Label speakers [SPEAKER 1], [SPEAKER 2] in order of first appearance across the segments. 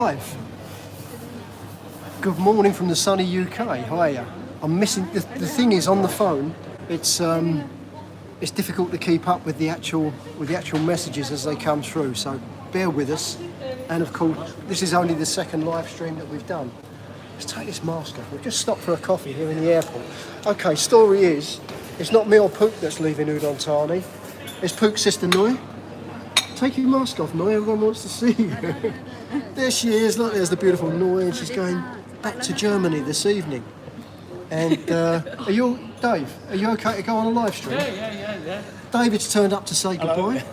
[SPEAKER 1] Live. Good morning from the sunny UK. Hiya. I'm missing the thing is on the phone. It's difficult to keep up with the actual messages as they come through. So bear with us. And of course, this is only the second live stream that we've done. Let's take this mask off. We've just stopped for a coffee here in the airport. Okay, story is, it's not me or Pook that's leaving Udon Thani. It's Pook's sister Noi. Take your mask off, Noi. Everyone wants to see you. There she is. Look, there's the beautiful Noi, and she's going back to Germany this evening. And Dave? Are you okay to go on a live stream?
[SPEAKER 2] Yeah.
[SPEAKER 1] David's turned up to say goodbye.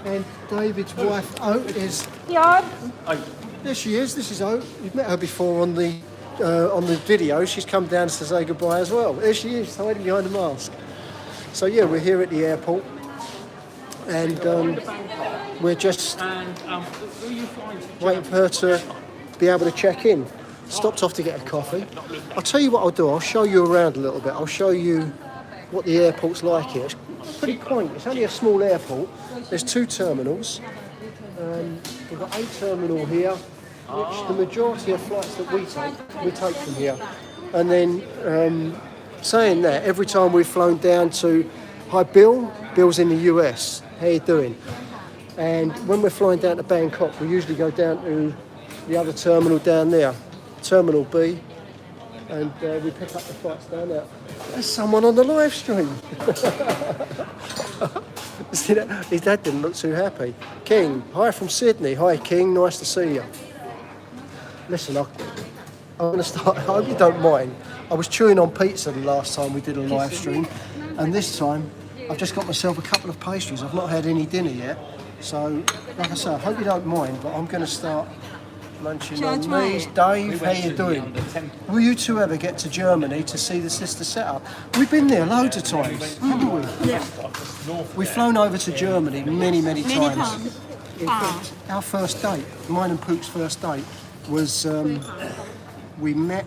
[SPEAKER 1] And David's wife, Oat, is... There she is. This is Oat. You've met her before on the video. She's come down to say goodbye as well. There she is, hiding behind the mask. So yeah, we're here at the airport. And we're just waiting for her to be able to check in. Stopped off to get a coffee. I'll tell you what I'll do. I'll show you around a little bit. I'll show you what the airport's like here. It's pretty quaint. It's only a small airport. There's two terminals. We've got a terminal here, which the majority of flights that we take from here. And then, saying that, every time we've flown down to... Hi, Bill's in the US. How you doing? And when we're flying down to Bangkok, we usually go down to the other terminal down there, Terminal B, and we pick up the flights down there. There's someone on the live stream. See that? His dad didn't look too happy. King, hi from Sydney. Hi, King. Nice to see you. Listen, I'm going to start. I hope you don't mind. I was chewing on pizza the last time we did a live stream, and this time I've just got myself a couple of pastries. I've not had any dinner yet, so like I say, I hope you don't mind. But I'm going to start munching on these. Dave, how you doing? Will you two ever get to Germany to see the sister setup? We've been there loads of times, haven't we?
[SPEAKER 3] Yeah.
[SPEAKER 1] We've flown over to Germany many times. In fact, our first date, mine and Pook's first date, was we met.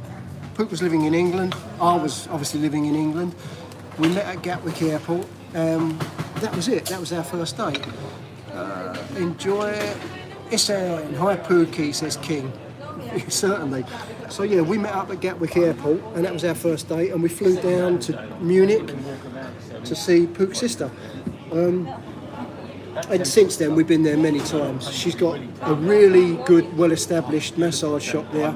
[SPEAKER 1] Pook was living in England. I was obviously living in England. We met at Gatwick Airport. That was it. That was our first date. Enjoy it. S.A.N. Hi Pookie, says King. Certainly. So yeah, we met up at Gatwick Airport, and that was our first date. And we flew down to Munich to see Pook's sister. And since then, we've been there many times. She's got a really good, well-established massage shop there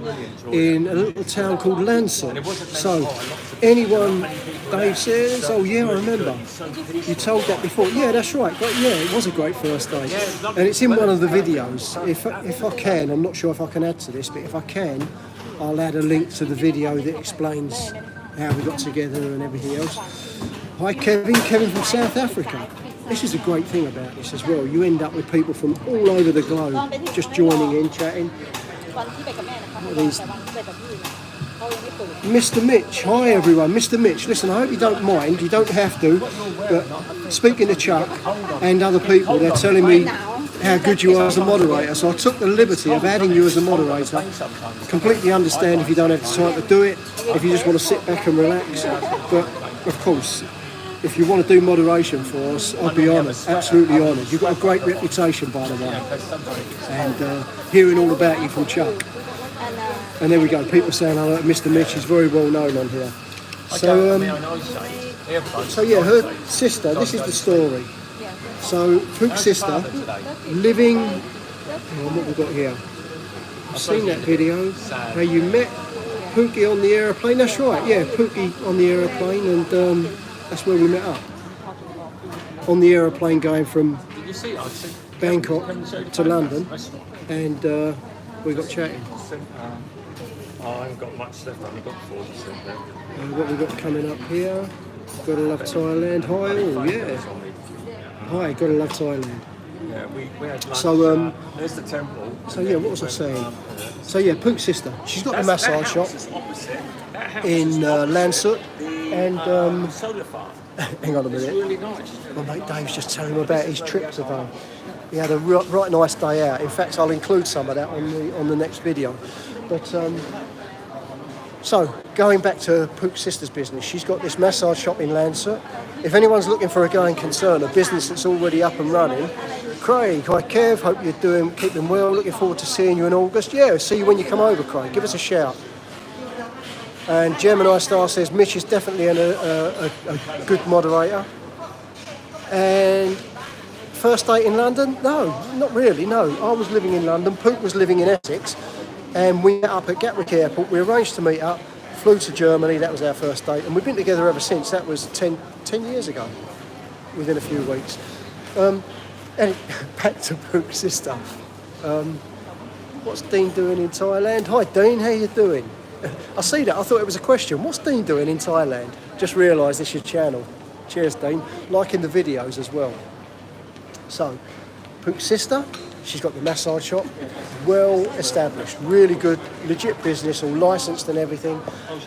[SPEAKER 1] in a little town called Landshut. So, anyone, Dave says, oh yeah, I remember. You told that before. Yeah, that's right. But yeah, it was a great first date. And it's in one of the videos. If I can, I'm not sure if I can add to this, but if I can, I'll add a link to the video that explains how we got together and everything else. Hi Kevin from South Africa. This is a great thing about this as well. You end up with people from all over the globe just joining in, chatting. Mr. Mitch, hi everyone. Mr. Mitch, listen, I hope you don't mind. You don't have to. But speaking to Chuck and other people, they're telling me how good you are as a moderator. So I took the liberty of adding you as a moderator. Completely understand if you don't have the time to do it, if you just want to sit back and relax. But of course, if you want to do moderation for us, I'd be honoured, absolutely honoured. You've got a great reputation, by the way. And hearing all about you from Chuck. And there we go, people saying hello to Mr. Mitch, he's very well known on here. So yeah, her sister, this is the story. So, Pook's sister, living, what we've got here. I've seen that video, how you met Pookie on the aeroplane, that's right, yeah, Pookie on the aeroplane, and that's where we met up. On the aeroplane going from Bangkok to London, and we got chatting.
[SPEAKER 2] I haven't got much left, I've got 40% left.
[SPEAKER 1] What we've got coming up here, gotta love Thailand. Hi all, yeah. Hi, gotta love Thailand.
[SPEAKER 2] Yeah, we had lunch.
[SPEAKER 1] So
[SPEAKER 2] there's the temple.
[SPEAKER 1] So yeah, what was I saying? So yeah, Pook's sister. She's got a massage shop in Landshut, and hang on a minute.
[SPEAKER 2] Really nice.
[SPEAKER 1] My mate Dave's just telling him about his trip today. He had a right nice day out. In fact, I'll include some of that on the next video. But so going back to Pook's sister's business, she's got this massage shop in Landshut. If anyone's looking for a going concern, a business that's already up and running, Craig, hi Kev, hope you're keeping well. Looking forward to seeing you in August. Yeah, see you when you come over, Craig. Give us a shout. And Gemini Star says Mitch is definitely a good moderator. And first date in London? No, not really, no. I was living in London, Pook was living in Essex, and we met up at Gatwick Airport. We arranged to meet up, flew to Germany, that was our first date, and we've been together ever since. That was 10 years ago, within a few weeks. And back to Pook's sister. What's Dean doing in Thailand? Hi Dean, how you doing? I see that, I thought it was a question. What's Dean doing in Thailand? Just realised this is your channel. Cheers Dean, liking the videos as well. So, Pook's sister, she's got the massage shop, well established, really good, legit business, all licensed and everything.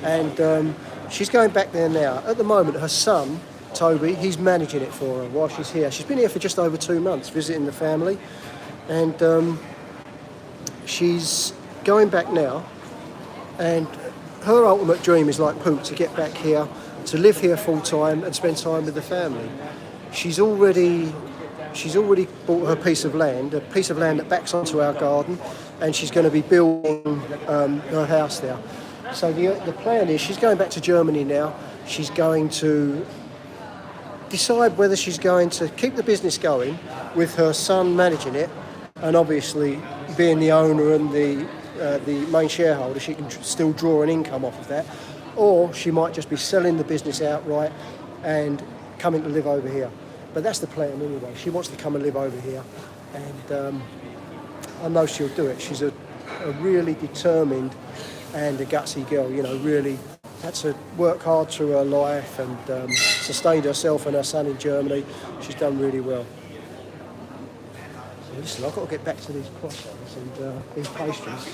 [SPEAKER 1] And she's going back there now. At the moment, her son, Toby, he's managing it for her while she's here. She's been here for just over 2 months, visiting the family. And she's going back now. And her ultimate dream is like Pook, to get back here, to live here full time and spend time with the family. She's already bought her piece of land, a piece of land that backs onto our garden, and she's going to be building her house there. So the plan is she's going back to Germany now. She's going to decide whether she's going to keep the business going with her son managing it, and obviously being the owner and the main shareholder, she can still draw an income off of that, or she might just be selling the business outright and coming to live over here. But that's the plan anyway. She wants to come and live over here, and I know she'll do it. She's a really determined and a gutsy girl, you know, really had to work hard through her life and sustained herself and her son in Germany. She's done really well. So listen, I've got to get back to these croissants and these pastries.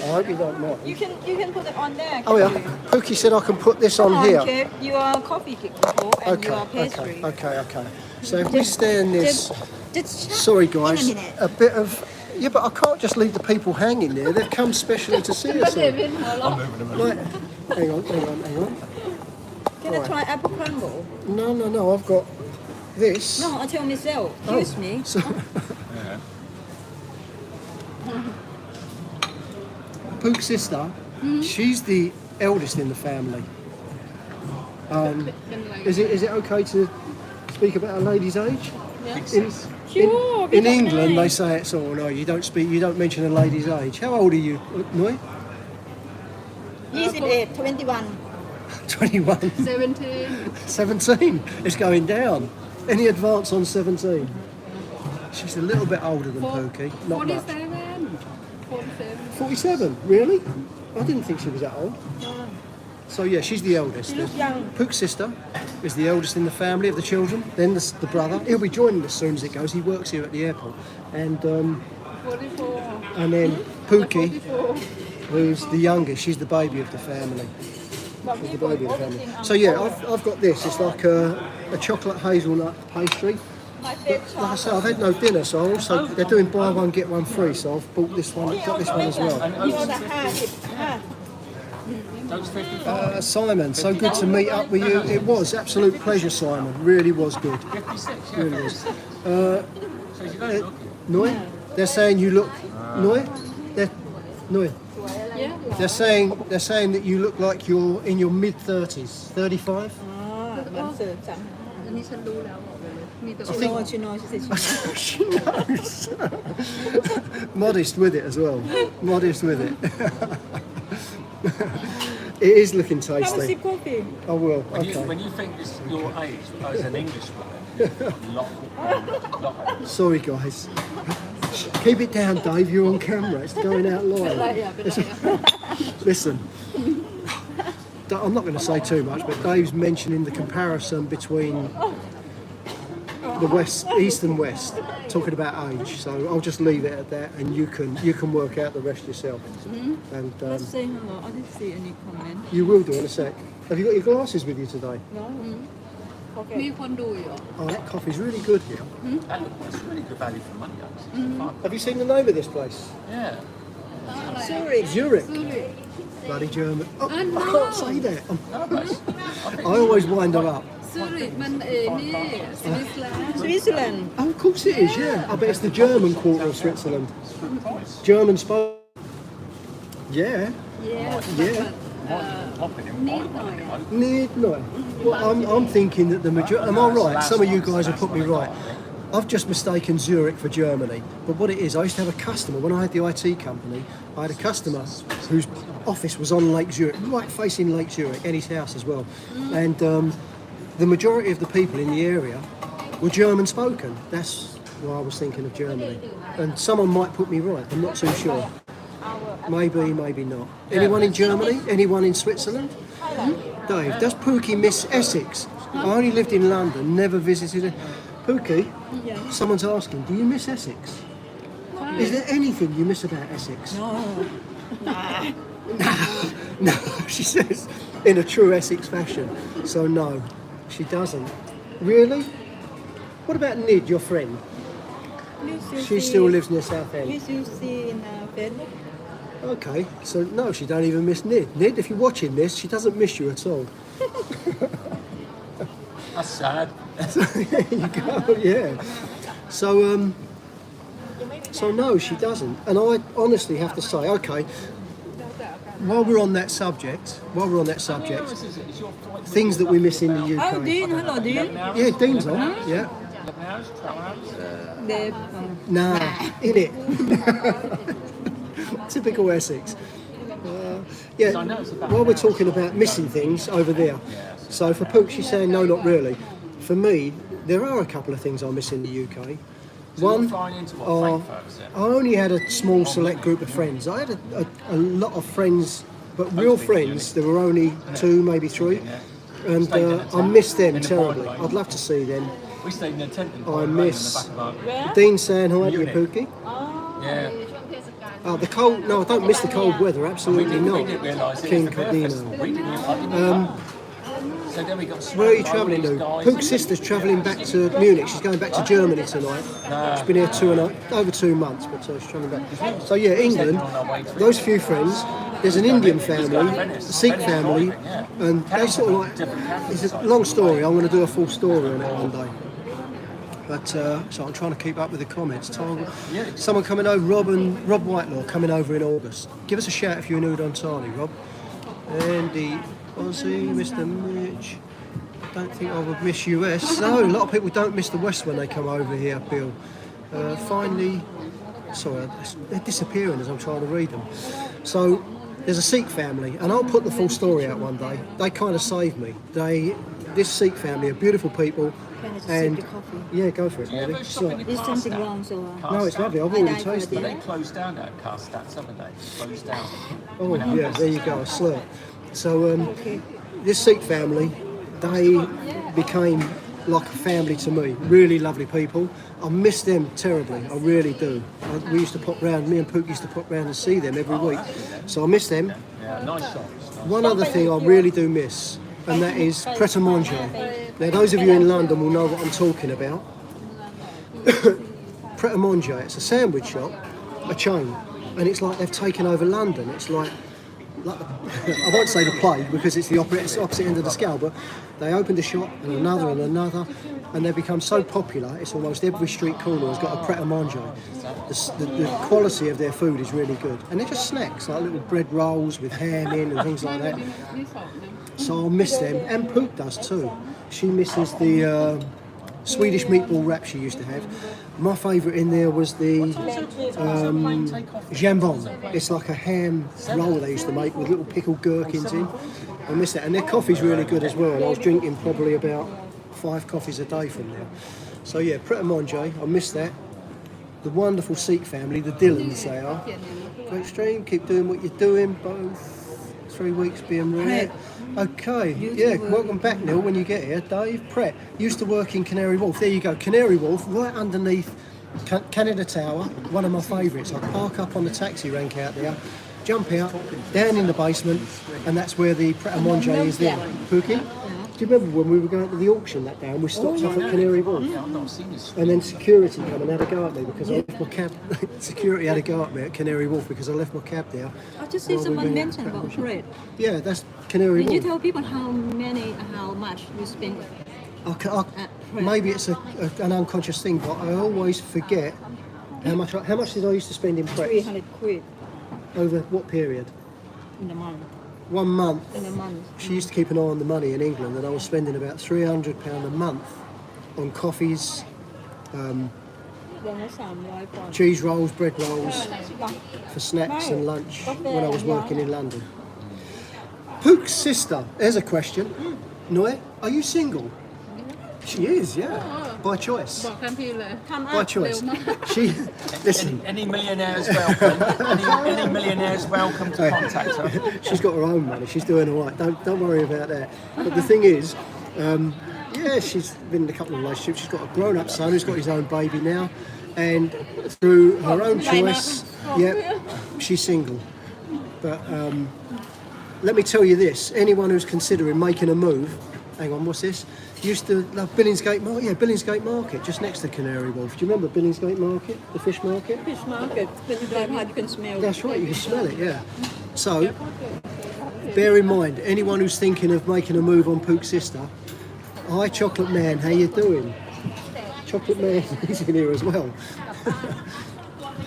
[SPEAKER 1] I hope you don't mind.
[SPEAKER 3] You can put it on there.
[SPEAKER 1] Oh yeah, Pookie said I can put this on here.
[SPEAKER 3] Okay. You are coffee people and you are pastry.
[SPEAKER 1] Okay. So if we stay in this,
[SPEAKER 3] Just
[SPEAKER 1] sorry guys,
[SPEAKER 3] in a minute.
[SPEAKER 1] a bit of, yeah, but I can't just leave the people hanging there. They've come specially to see us.
[SPEAKER 2] I'm moving them.
[SPEAKER 1] Like, hang on.
[SPEAKER 3] Can I try apple crumble?
[SPEAKER 1] No, I've got this.
[SPEAKER 3] No, I tell myself. Excuse me.
[SPEAKER 1] So, Pook's sister, she's the eldest in the family. Is it okay to speak about a lady's age?
[SPEAKER 3] Sure.
[SPEAKER 1] In England, they say it's all no. You don't mention a lady's age. How old are you, Noi?
[SPEAKER 3] 28, 21.
[SPEAKER 1] 21. 17. It's going down. Any advance on 17? She's a little bit older than Pookie. Not much. 47. Really? I didn't think she was that old.
[SPEAKER 3] No.
[SPEAKER 1] So yeah, she's the eldest.
[SPEAKER 3] She looks young.
[SPEAKER 1] Pook's sister is the eldest in the family of the children. Then the brother. He'll be joining us as soon as it goes. He works here at the airport. And
[SPEAKER 3] 44.
[SPEAKER 1] and then Pookie, who's the youngest. She's the baby of the family. She's the baby of the family. So yeah, I've got this. It's like a chocolate hazelnut pastry.
[SPEAKER 3] My favorite
[SPEAKER 1] Like I say, I've had no dinner, so also they're doing buy one get one free. So I've bought this one. Got this one as well.
[SPEAKER 3] You know the heart.
[SPEAKER 1] Simon, so good to meet up with you. It was absolute pleasure, Simon. Really was good.
[SPEAKER 2] 56, yeah.
[SPEAKER 1] Really was.
[SPEAKER 2] So you don't look it.
[SPEAKER 1] Noi? They're saying you look. Noi? Noi?
[SPEAKER 3] Yeah.
[SPEAKER 1] They're saying that you look like you're in your mid-30s. 35?
[SPEAKER 3] มันเสิร์ฟจัง
[SPEAKER 4] อันนี้ฉันรู้แล้วบอกเลยมีแต่
[SPEAKER 3] she knows she said she knows
[SPEAKER 1] She knows. Modest with it as well. Modest with it. It is looking
[SPEAKER 3] Have a
[SPEAKER 1] tasty.
[SPEAKER 3] sip coffee.
[SPEAKER 1] I will.
[SPEAKER 2] When
[SPEAKER 1] Okay.
[SPEAKER 2] you think it's your age as an English woman, lot.
[SPEAKER 1] Sorry, guys. Keep it down, Dave. You're on camera. It's going out live. Listen. I'm not going to say too much, but Dave's mentioning the comparison between the east and west, talking about age. So I'll just leave it at that, and you can work out the rest yourself. And
[SPEAKER 3] Let's say hello. I didn't see any comment.
[SPEAKER 1] you will do in a sec. Have you got your glasses with you today?
[SPEAKER 3] No.
[SPEAKER 4] มี
[SPEAKER 3] Okay.
[SPEAKER 4] คนดูอยู่
[SPEAKER 1] Oh, that coffee's really good here.
[SPEAKER 2] That's really good value for money, actually.
[SPEAKER 1] Have you seen the name of this place?
[SPEAKER 2] Yeah.
[SPEAKER 3] Sorry.
[SPEAKER 1] Zurich.
[SPEAKER 4] ซูริ
[SPEAKER 1] Bloody German. Oh,
[SPEAKER 4] no.
[SPEAKER 1] I can't say that.
[SPEAKER 2] No, but
[SPEAKER 1] I always wind them up.
[SPEAKER 4] Zurich มันนี่สวิตเซอร์แลนด์
[SPEAKER 3] Switzerland.
[SPEAKER 1] Oh, of course it is, yeah. I bet it's the German quarter of Switzerland. German spoke. Yeah. Yeah.
[SPEAKER 4] นิดหน่อย
[SPEAKER 1] No. Well, I'm thinking that the majority. Am I right? Some of you guys have put me right. I've just mistaken Zurich for Germany. But what it is, I used to have a customer when I had the IT company. I had a customer whose office was on Lake Zurich, right facing Lake Zurich, and his house as well. And the majority of the people in the area were German spoken. That's why I was thinking of Germany. And someone might put me right. I'm not too sure. Maybe, maybe not. Anyone in Germany? Anyone in Switzerland? Dave, does Pookie miss Essex? I only lived in London, never visited it. Pookie, someone's asking, do you miss Essex? Is there anything you miss about Essex?
[SPEAKER 3] No.
[SPEAKER 1] No, she says, in a true Essex fashion. So no, she doesn't. Really? What about Nid, your friend? She still lives near Southend.
[SPEAKER 3] We still see in Facebook.
[SPEAKER 1] Okay, so no, she don't even miss Nid. Nid, if you're watching this, she doesn't miss you at all.
[SPEAKER 2] That's sad.
[SPEAKER 1] There you go, yeah. So no, she doesn't. And I honestly have to say, okay, while we're on that subject, things that we miss in the UK.
[SPEAKER 3] Oh, Dean, hello, Dean.
[SPEAKER 1] Yeah, Dean's on, yeah.
[SPEAKER 3] Dave.
[SPEAKER 1] Nah, in it. Typical Essex. Yeah, while we're talking about missing things over there, so for Pook, she's saying no, not really. For me, there are a couple of things I miss in the UK. One, I only had a small select group of friends. I had a lot of friends, but real friends, there were only 2, maybe 3, and I miss them terribly. I'd love to see them.
[SPEAKER 2] We stayed in a tent in
[SPEAKER 1] I miss Dean saying hi to you, Pookie.
[SPEAKER 2] Yeah.
[SPEAKER 1] Oh, the cold, no, I don't miss the cold weather, absolutely
[SPEAKER 2] We
[SPEAKER 1] not.
[SPEAKER 2] didn't realise it
[SPEAKER 1] King
[SPEAKER 2] was the bear
[SPEAKER 1] Cardino.
[SPEAKER 2] festival. We didn't even so then we got
[SPEAKER 1] Where are you travelling to? Pook's sister's travelling back to Munich. She's going back to Germany tonight. She's been here over 2 months, but she's travelling back. So yeah, England, those few friends, there's an Indian family, a Sikh family, and they sort of like, it's a long story, I'm going to do a full story on it one day. But so I'm trying to keep up with the comments. Someone coming over, Rob Whitelaw coming over in August. Give us a shout if you're in Udon Thani, Rob. Andy, Ozzy, Mr. Mitch. Don't think I would miss US. No, a lot of people don't miss the West when they come over here, Bill. Finally, sorry, they're disappearing as I'm trying to read them. So there's a Sikh family, and I'll put the full story out one day. They kind of saved me. This Sikh family are beautiful people.
[SPEAKER 3] Can I just
[SPEAKER 1] And
[SPEAKER 3] sip the coffee?
[SPEAKER 1] yeah, go for it.
[SPEAKER 2] Yeah,
[SPEAKER 1] Really.
[SPEAKER 2] but
[SPEAKER 1] Sorry.
[SPEAKER 2] shopping
[SPEAKER 3] There's something wrong, so
[SPEAKER 1] No, it's lovely. I've already tasted
[SPEAKER 2] They
[SPEAKER 1] it.
[SPEAKER 2] closed down at Carstats, haven't they? Closed down.
[SPEAKER 1] Oh, yeah, there you go, a slur. So, this Sikh family, they became like a family to me. Really lovely people. I miss them terribly, I really do. We used to pop round, me and Pook used to pop round and see them every week. So I miss them.
[SPEAKER 2] Yeah, nice shops.
[SPEAKER 1] One other thing I really do miss, and that is pret-a-manger. Now, those of you in London will know what I'm talking about. Pret-a-manger, it's a sandwich shop, a chain, and it's like they've taken over London. It's like I won't say the plague because it's the opposite end of the scale, but they opened a shop and another, and they've become so popular, it's almost every street corner has got a pret-a-manger. The quality of their food is really good. And they're just snacks, like little bread rolls with ham in and things like that. So I'll miss them, and Pook does too. She misses the Swedish meatball wrap she used to have. My favourite in there was the jambon. It's like a ham roll they used to make with little pickled gherkins in. I miss that, and their coffee's really good as well. I was drinking probably about 5 coffees a day from there. So yeah, pret-a-manger, I miss that. The wonderful Sikh family, the Dillons they are. Great stream, keep doing what you're doing, both 3 weeks being rare. Okay, yeah, welcome back Neil when you get here. Dave, Pret, used to work in Canary Wharf. There you go, Canary Wharf, right underneath Canada Tower, one of my favourites. I park up on the taxi rank out there, jump out, down in the basement, and that's where the pret-a-manger is there. Pookie? Do you remember when we were going to the auction that day and we stopped off at Canary Wharf?
[SPEAKER 2] Yeah, I've not seen this.
[SPEAKER 1] And then security came and had a go at me because I left my cab. Security had a go at me at Canary Wharf because I left my cab there.
[SPEAKER 3] I just see someone mention about bread.
[SPEAKER 1] Yeah, that's Canary
[SPEAKER 3] Did you
[SPEAKER 1] Wharf.
[SPEAKER 3] tell people how much you spend
[SPEAKER 1] maybe it's an unconscious thing, but I always forget how much did I used to spend in preps?
[SPEAKER 3] 300 quid
[SPEAKER 1] Over what period?
[SPEAKER 3] in a month.
[SPEAKER 1] 1 month.
[SPEAKER 3] In a month.
[SPEAKER 1] She used to keep an eye on the money in England, and I was spending about £300 a month on coffees,
[SPEAKER 3] เดือนละ300 ปอนด์
[SPEAKER 1] cheese rolls, bread rolls, for snacks and lunch when I was working in London. Pook's sister, there's a question. Noi, are you single? She is, yeah, by choice.
[SPEAKER 4] บอกทันทีเลย
[SPEAKER 1] By choice. She, listen,
[SPEAKER 2] Any millionaires welcome. any millionaires welcome to contact her.
[SPEAKER 1] she's got her own money. She's doing all right. Don't worry about that. But the thing is, yeah, she's been in a couple of relationships. She's got a grown-up son who's got his own baby now, and through her own choice, yeah, she's single. But let me tell you this: anyone who's considering making a move, hang on, what's this? Used to love Billingsgate Market. Yeah, Billingsgate Market, just next to Canary Wharf. Do you remember Billingsgate Market, the fish market?
[SPEAKER 3] Fish market when you drive hard you can smell
[SPEAKER 1] That's right, you can smell it, yeah. So, bear in mind, anyone who's thinking of making a move on Pook's sister, hi Chocolate Man, how you doing? Chocolate Man is in here as well.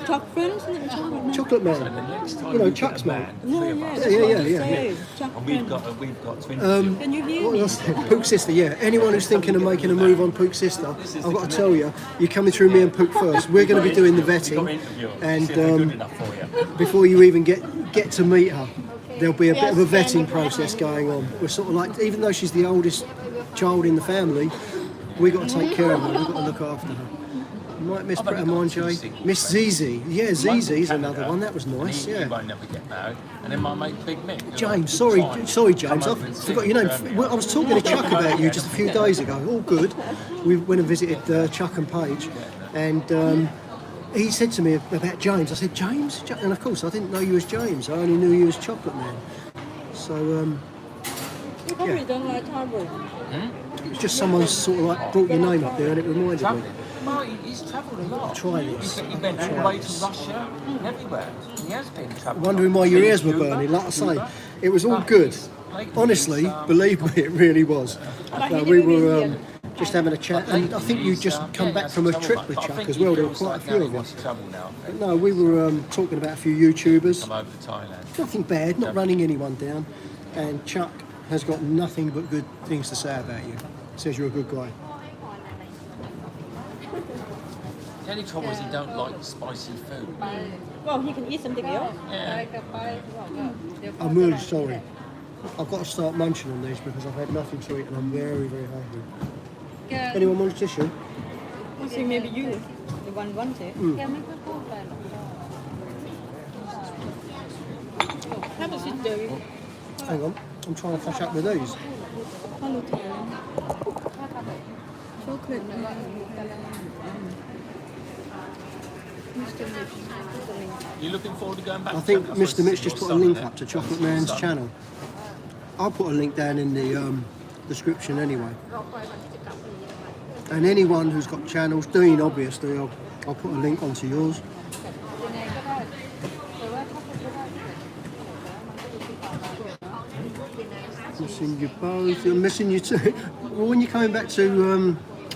[SPEAKER 3] Chuck friends isn't it?
[SPEAKER 1] Chocolate Man, you know, Chuck's man. Yeah.
[SPEAKER 3] Chuck
[SPEAKER 2] And
[SPEAKER 3] friends.
[SPEAKER 2] we've got twin.
[SPEAKER 3] Can you hear
[SPEAKER 1] What
[SPEAKER 3] me?
[SPEAKER 1] else? Pook's sister, yeah. Anyone who's thinking of making a move on Pook's sister, I've got to tell you, you're coming through me and Pook first. We're going to be doing the vetting, and
[SPEAKER 2] See if they're good enough for you.
[SPEAKER 1] before you even get to meet her, there'll be a bit of a vetting process going on. We're sort of like, even though she's the oldest child in the family, we've got to take care of her, we've got to look after her. Might miss Pret a Manger. Miss Zizi. Yeah, Zizi's another one. That was nice,
[SPEAKER 2] He
[SPEAKER 1] yeah.
[SPEAKER 2] won't never get married. And then my mate Big Mick.
[SPEAKER 1] James, sorry James, I forgot your name. Well, I was talking to Chuck about you just a few days ago. All good. We went and visited Chuck and Paige, and he said to me about James. I said, James? And of course, I didn't know you as James. I only knew you as Chocolate Man. So,
[SPEAKER 3] You probably don't like travel.
[SPEAKER 1] it's just someone sort of like brought your name up there, and it reminded me.
[SPEAKER 2] Well, he's travelled a lot.
[SPEAKER 1] Try this.
[SPEAKER 2] He went all the way to Russia, everywhere. He has been travelling.
[SPEAKER 1] Wondering why your ears were burning. Like I say, it was all good. Honestly, believe me, it really was. We were just having a chat, and I think you just come back from a trip with Chuck as well. There were quite a few of us. But no, we were talking about a few YouTubers.
[SPEAKER 2] I'm over to Thailand.
[SPEAKER 1] Nothing bad, not running anyone down. And Chuck has got nothing but good things to say about you. Says you're a good guy.
[SPEAKER 2] The only trouble is he don't like spicy food.
[SPEAKER 3] Well, he can eat something else.
[SPEAKER 4] ไปกับไปบอกว่าเดี๋ยว
[SPEAKER 1] I'm really sorry. I've got to start munching on these because I've had nothing to eat and I'm very, very hungry.
[SPEAKER 4] แก
[SPEAKER 1] Anyone want a tissue?
[SPEAKER 3] Well, see, maybe you, the one wants it.
[SPEAKER 4] แกไม่ค่อยพูดอะไรหรอก
[SPEAKER 3] Have a sit, Jerry.
[SPEAKER 1] Hang on, I'm trying to catch up with these.
[SPEAKER 3] Hello, Thailand. Chocolate man.
[SPEAKER 2] You looking forward to going back?
[SPEAKER 1] I think Mr. Mitch just put a link up to Chocolate Man's channel. I'll put a link down in the description anyway. And anyone who's got channels, Dean obviously, I'll put a link onto yours.
[SPEAKER 4] ยังไงก็ได้แต่ว่าถ้าเป็นไม่ได้
[SPEAKER 1] Missing you both. I'm missing you too. Well, when you're coming back to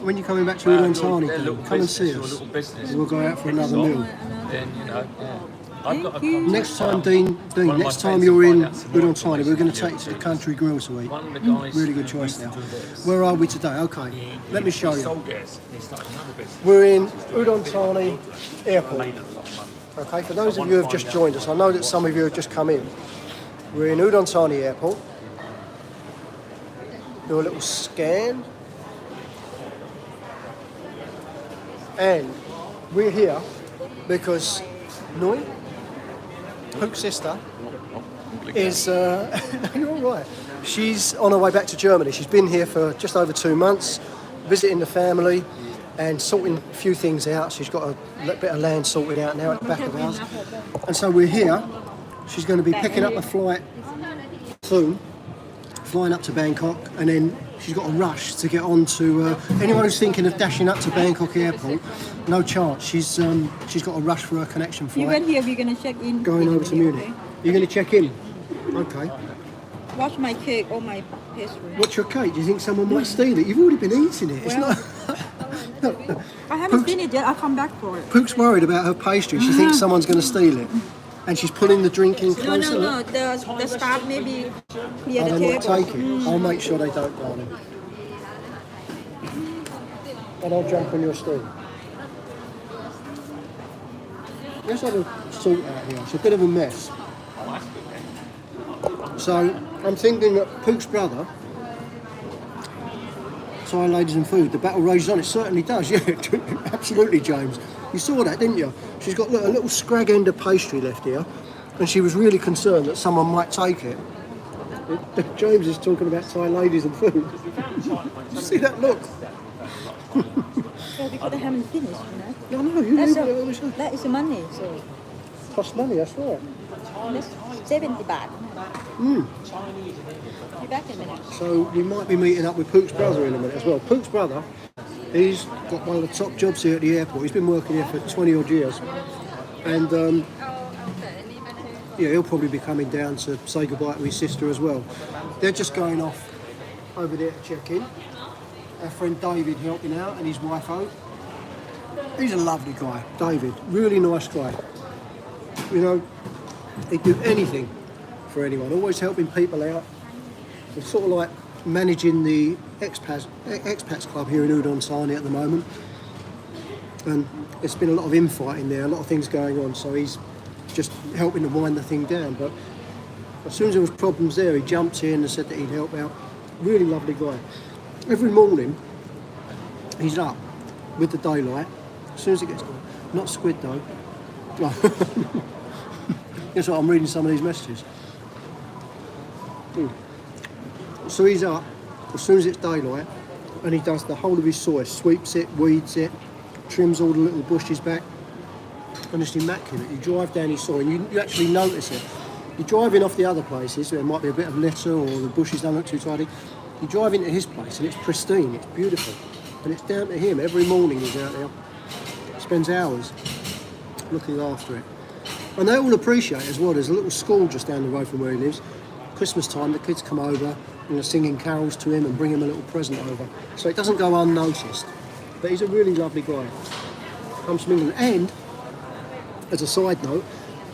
[SPEAKER 1] Udon Thani, come and see us. We'll go out for another meal.
[SPEAKER 2] Then you know, yeah. I've got a
[SPEAKER 1] Next time, Dean, next time you're in Udon Thani, we're going to take you to the country grill to eat.
[SPEAKER 2] One of the guys.
[SPEAKER 1] Really good choice now. Where are we today? Okay, let me show you.
[SPEAKER 2] Sold this. He started another business.
[SPEAKER 1] We're in Udon Thani Airport.
[SPEAKER 2] Made a lot of money.
[SPEAKER 1] Okay, for those of you who have just joined us, I know that some of you have just come in. We're in Udon Thani Airport. Do a little scan. And we're here because Noi, Pook's sister, is you're all right. She's on her way back to Germany. She's been here for just over 2 months, visiting the family and sorting a few things out. She's got a bit of land sorted out now at the back of ours. And so we're here. She's going to be picking up a flight soon, flying up to Bangkok, and then she's got a rush to get on to anyone who's thinking of dashing up to Bangkok Airport. No chance. She's got a rush for her connection
[SPEAKER 3] You
[SPEAKER 1] flight.
[SPEAKER 3] went here, we're going to check in.
[SPEAKER 1] Going over to Munich.
[SPEAKER 3] Okay.
[SPEAKER 1] You're going to check in? Okay.
[SPEAKER 3] Watch my cake or my pastry.
[SPEAKER 1] What's your cake? Do you think someone might steal it? You've already been eating it. It's
[SPEAKER 3] Well-
[SPEAKER 1] not.
[SPEAKER 3] I haven't
[SPEAKER 1] Pooks-
[SPEAKER 3] finished yet. I'll come back for it.
[SPEAKER 1] Pook's worried about her pastry. She thinks someone's going to steal it. And she's pulling the drink in
[SPEAKER 3] No,
[SPEAKER 1] closer.
[SPEAKER 3] no, no. The staff maybe clear
[SPEAKER 1] Oh,
[SPEAKER 3] the
[SPEAKER 1] they might
[SPEAKER 3] table.
[SPEAKER 1] take it. I'll make sure they don't, darling. And I'll jump on your stool. Let's have a sort out here. It's a bit of a mess. So, I'm thinking that Pook's brother, Thai ladies and food, the battle rages on. It certainly does, yeah. Absolutely, James. You saw that, didn't you? She's got a little scrag end of pastry left here, and she was really concerned that someone might take it. James is talking about Thai ladies and food. See that look?
[SPEAKER 3] So because I haven't finished, you know.
[SPEAKER 1] I know, you
[SPEAKER 3] That's
[SPEAKER 1] knew it was
[SPEAKER 3] that is the money, so
[SPEAKER 1] cost money, that's right.
[SPEAKER 3] that's 70 baht. Be back in a minute.
[SPEAKER 1] So we might be meeting up with Pook's brother in a minute as well. Pook's brother, he's got one of the top jobs here at the airport. He's been working here for 20 odd years. And yeah, he'll probably be coming down to say goodbye to his sister as well. They're just going off over there to check in. Our friend David helping out and his wife Hope. He's a lovely guy, David. Really nice guy. You know, he'd do anything for anyone, always helping people out. He's sort of like managing the expats club here in Udon Thani at the moment. And there's been a lot of infighting there, a lot of things going on, so he's just helping to wind the thing down. But as soon as there was problems there, he jumped in and said that he'd help out. Really lovely guy. Every morning, he's up with the daylight. As soon as it gets dark, not squid though. Guess what? I'm reading some of these messages. So he's up as soon as it's daylight, and he does the whole of his soil, sweeps it, weeds it, trims all the little bushes back, and it's immaculate. You drive down his soil and you actually notice it. You're driving off the other places, there might be a bit of litter or the bushes don't look too tidy. You drive into his place and it's pristine, it's beautiful. And it's down to him. Every morning he's out there, spends hours looking after it. And they all appreciate as well, there's a little school just down the road from where he lives. Christmas time, the kids come over and they're singing carols to him and bring him a little present over. So it doesn't go unnoticed. But he's a really lovely guy. Comes from England. And, as a side note,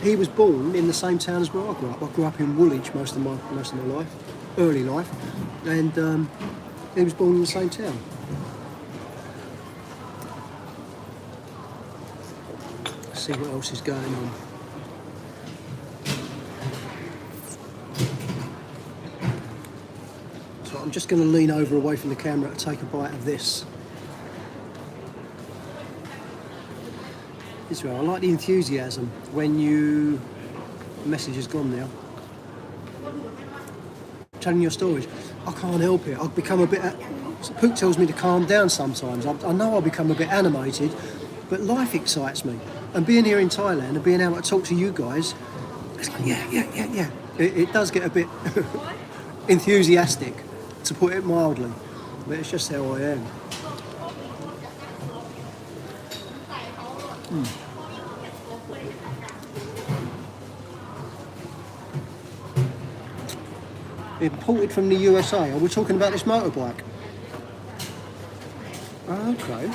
[SPEAKER 1] he was born in the same town as where I grew up. I grew up in Woolwich most of my life, early life. And he was born in the same town. Let's see what else is going on. So I'm just going to lean over away from the camera to take a bite of this. Israel, I like the enthusiasm when you... The message is gone now. Telling your stories. I can't help it. I've become a bit... Pook tells me to calm down sometimes. I know I'll become a bit animated, but life excites me. And being here in Thailand and being able to talk to you guys, it's like, yeah. It does get a bit enthusiastic, to put it mildly. But it's just how I am. Imported from the USA. Are we talking about this motorbike? Okay.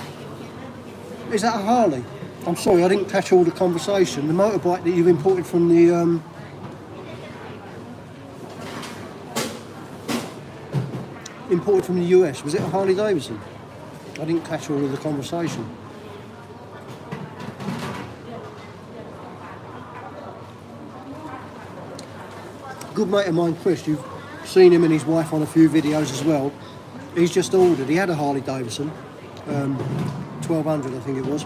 [SPEAKER 1] Is that a Harley? I'm sorry, I didn't catch all the conversation. The motorbike that you've imported from the... Imported from the US. Was it a Harley Davidson? I didn't catch all of the conversation. Good mate of mine, Chris, you've seen him and his wife on a few videos as well. He's just ordered, he had a Harley Davidson, 1200 I think it was.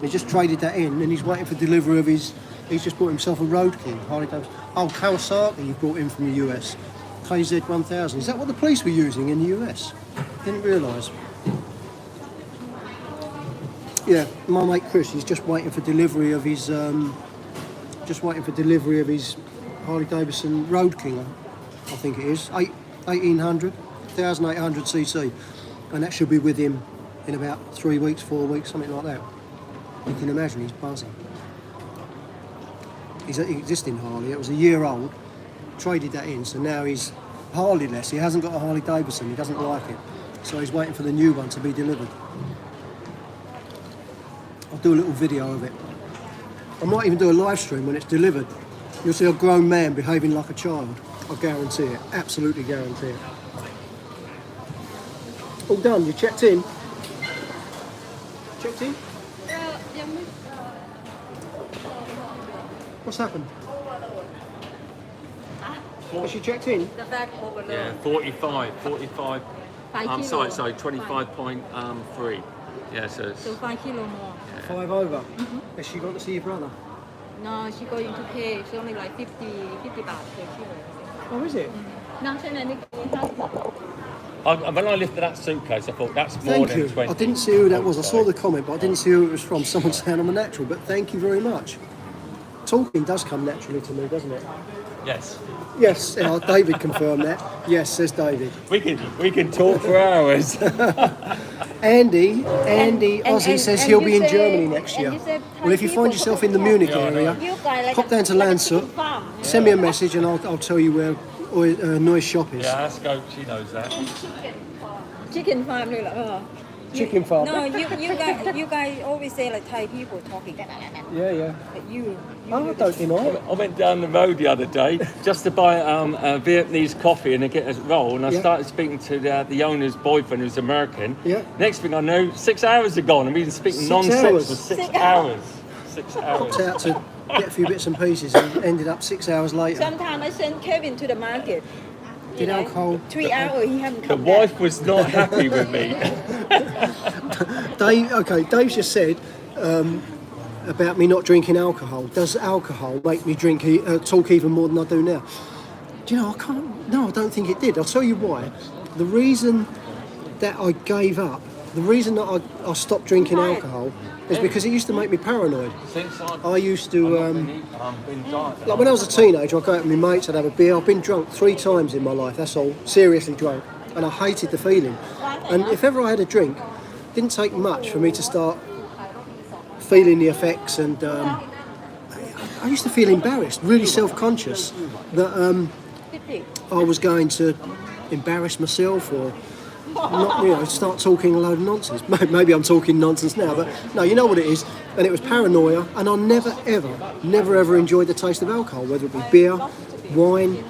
[SPEAKER 1] He just traded that in and he's waiting for delivery of his, he's just bought himself a Road King, Harley Davidson. Oh, Kawasaki he brought in from the US, KZ1000. Is that what the police were using in the US? Didn't realise. Yeah, my mate Chris, he's just waiting for delivery of his, Harley Davidson Road King, I think it is, 1800 cc, and that should be with him in about 3 weeks, 4 weeks, something like that. You can imagine he's buzzing. He's an existing Harley, it was a year old, traded that in, so now he's Harley-less. He hasn't got a Harley Davidson. He doesn't like it. So he's waiting for the new one to be delivered. I'll do a little video of it. I might even do a live stream when it's delivered. You'll see a grown man behaving like a child. I guarantee it. Absolutely guarantee it. All done. You checked in? Checked in? What's happened? Has she checked in?
[SPEAKER 4] The bag over
[SPEAKER 2] Yeah, 45. I'm sorry, 25.3. Yeah, so it's...
[SPEAKER 4] So 5 kilo more.
[SPEAKER 1] 5 over. Has she got to see your brother?
[SPEAKER 4] No, she going to pay. It's only like 50 baht per kilo.
[SPEAKER 1] Oh, is it?
[SPEAKER 4] No, so then
[SPEAKER 2] When I lifted that suitcase, I thought that's more
[SPEAKER 1] Thank
[SPEAKER 2] than
[SPEAKER 1] you.
[SPEAKER 2] 20.
[SPEAKER 1] I didn't see who that was. I saw the comment, but I didn't see who it was from. Someone saying I'm a natural, but thank you very much. Talking does come naturally to me, doesn't it?
[SPEAKER 2] Yes.
[SPEAKER 1] Yes, David confirmed that. Yes, says David.
[SPEAKER 2] We can talk for hours.
[SPEAKER 1] Andy Ozzy says he'll be in Germany next year.
[SPEAKER 4] and you said
[SPEAKER 1] Well, if you find yourself in the Munich area, pop down to Landshut, send me a message, and I'll tell you where Noise Shop is.
[SPEAKER 2] Yeah, that's go. She knows that.
[SPEAKER 4] chicken farm nữa là
[SPEAKER 1] Chicken farm.
[SPEAKER 4] No, you guys always say like Thai people talking.
[SPEAKER 1] Yeah.
[SPEAKER 4] But you
[SPEAKER 1] Oh, I don't deny.
[SPEAKER 2] I went down the road the other day just to buy a Vietnamese coffee and to get a roll, and I started speaking to the owner's boyfriend who's American.
[SPEAKER 1] Yeah.
[SPEAKER 2] Next thing I know, 6 hours had gone. I've been speaking
[SPEAKER 1] 6
[SPEAKER 2] non-sense
[SPEAKER 1] hours?
[SPEAKER 2] for 6 hours. 6 hours.
[SPEAKER 1] Popped out to get a few bits and pieces and ended up 6 hours later.
[SPEAKER 4] Sometimes I send Kevin to the market.
[SPEAKER 1] Did alcohol?
[SPEAKER 4] 3 hours he haven't
[SPEAKER 2] The
[SPEAKER 4] come back.
[SPEAKER 2] wife was not happy with me.
[SPEAKER 1] Dave's just said about me not drinking alcohol. Does alcohol make me talk even more than I do now? Do you know, I can't. No, I don't think it did. I'll tell you why. The reason that I gave up, the reason that I stopped drinking alcohol is because it used to make me paranoid. I used to, like when I was a teenager, I'd go out with my mates, I'd have a beer. I've been drunk 3 times in my life, that's all, seriously drunk. And I hated the feeling. And if ever I had a drink, it didn't take much for me to start feeling the effects, and I used to feel embarrassed, really self-conscious that I was going to embarrass myself or not, start talking a load of nonsense. Maybe I'm talking nonsense now, but no, you know what it is. And it was paranoia, and I never ever enjoyed the taste of alcohol, whether it be beer, wine,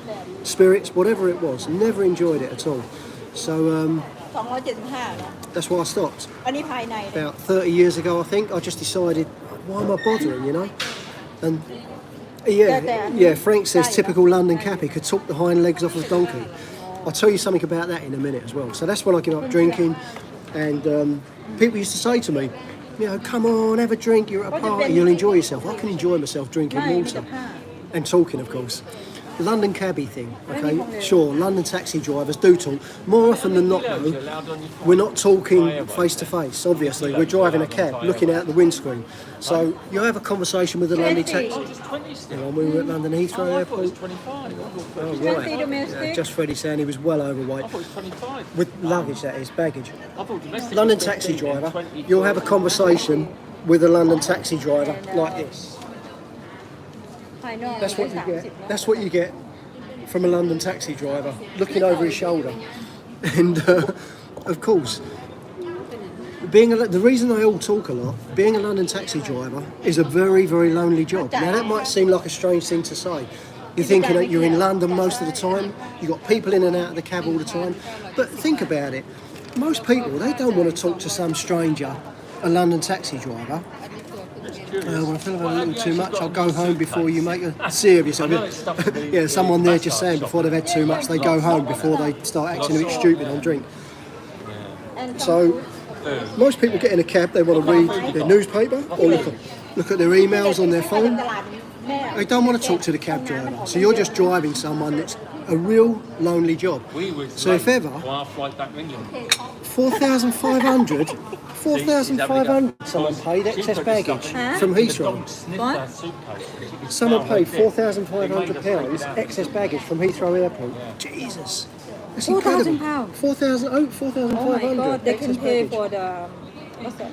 [SPEAKER 1] spirits, whatever it was. Never enjoyed it at all. So that's why I stopped. About 30 years ago, I think, I just decided, why am I bothering, you know? And yeah, Frank says typical London Cabbie could talk the hind legs off a donkey. I'll tell you something about that in a minute as well. So that's when I gave up drinking, and people used to say to me, you know, come on, have a drink, you're at a party, you'll enjoy yourself. I can enjoy myself drinking water and talking, of course. London Cabbie thing, okay, sure, London taxi drivers do talk. More often than not, though, we're not talking face to face, obviously. We're driving a cab, looking out the windscreen. So you have a conversation with the London taxi. You know, we were at London Heathrow Airport. Oh, right. Yeah, just Freddie saying he was well overweight. With luggage, that is, baggage. London taxi driver, you'll have a conversation with a London taxi driver like this. That's what you get. That's what you get from a London taxi driver, looking over his shoulder. And of course, the reason they all talk a lot, being a London taxi driver is a very, very lonely job. Now that might seem like a strange thing to say. You're thinking that you're in London most of the time, you've got people in and out of the cab all the time. But think about it. Most people, they don't want to talk to some stranger, a London taxi driver. When I feel a little too much, I'll go home before you make a see of yourself. Yeah, someone there just saying before they've had too much, they go home before they start acting a bit stupid on drink. So most people get in a cab, they want to read their newspaper or look at their emails on their phone. They don't want to talk to the cab driver. So you're just driving someone that's a real lonely job. So if ever, 4,500 someone paid excess baggage from Heathrow. Someone paid £4,500 excess baggage from Heathrow Airport. Jesus. That's incredible.
[SPEAKER 4] £4,000.
[SPEAKER 1] 4,500.
[SPEAKER 4] Oh my God, they can pay
[SPEAKER 1] baggage.
[SPEAKER 4] for the what's that?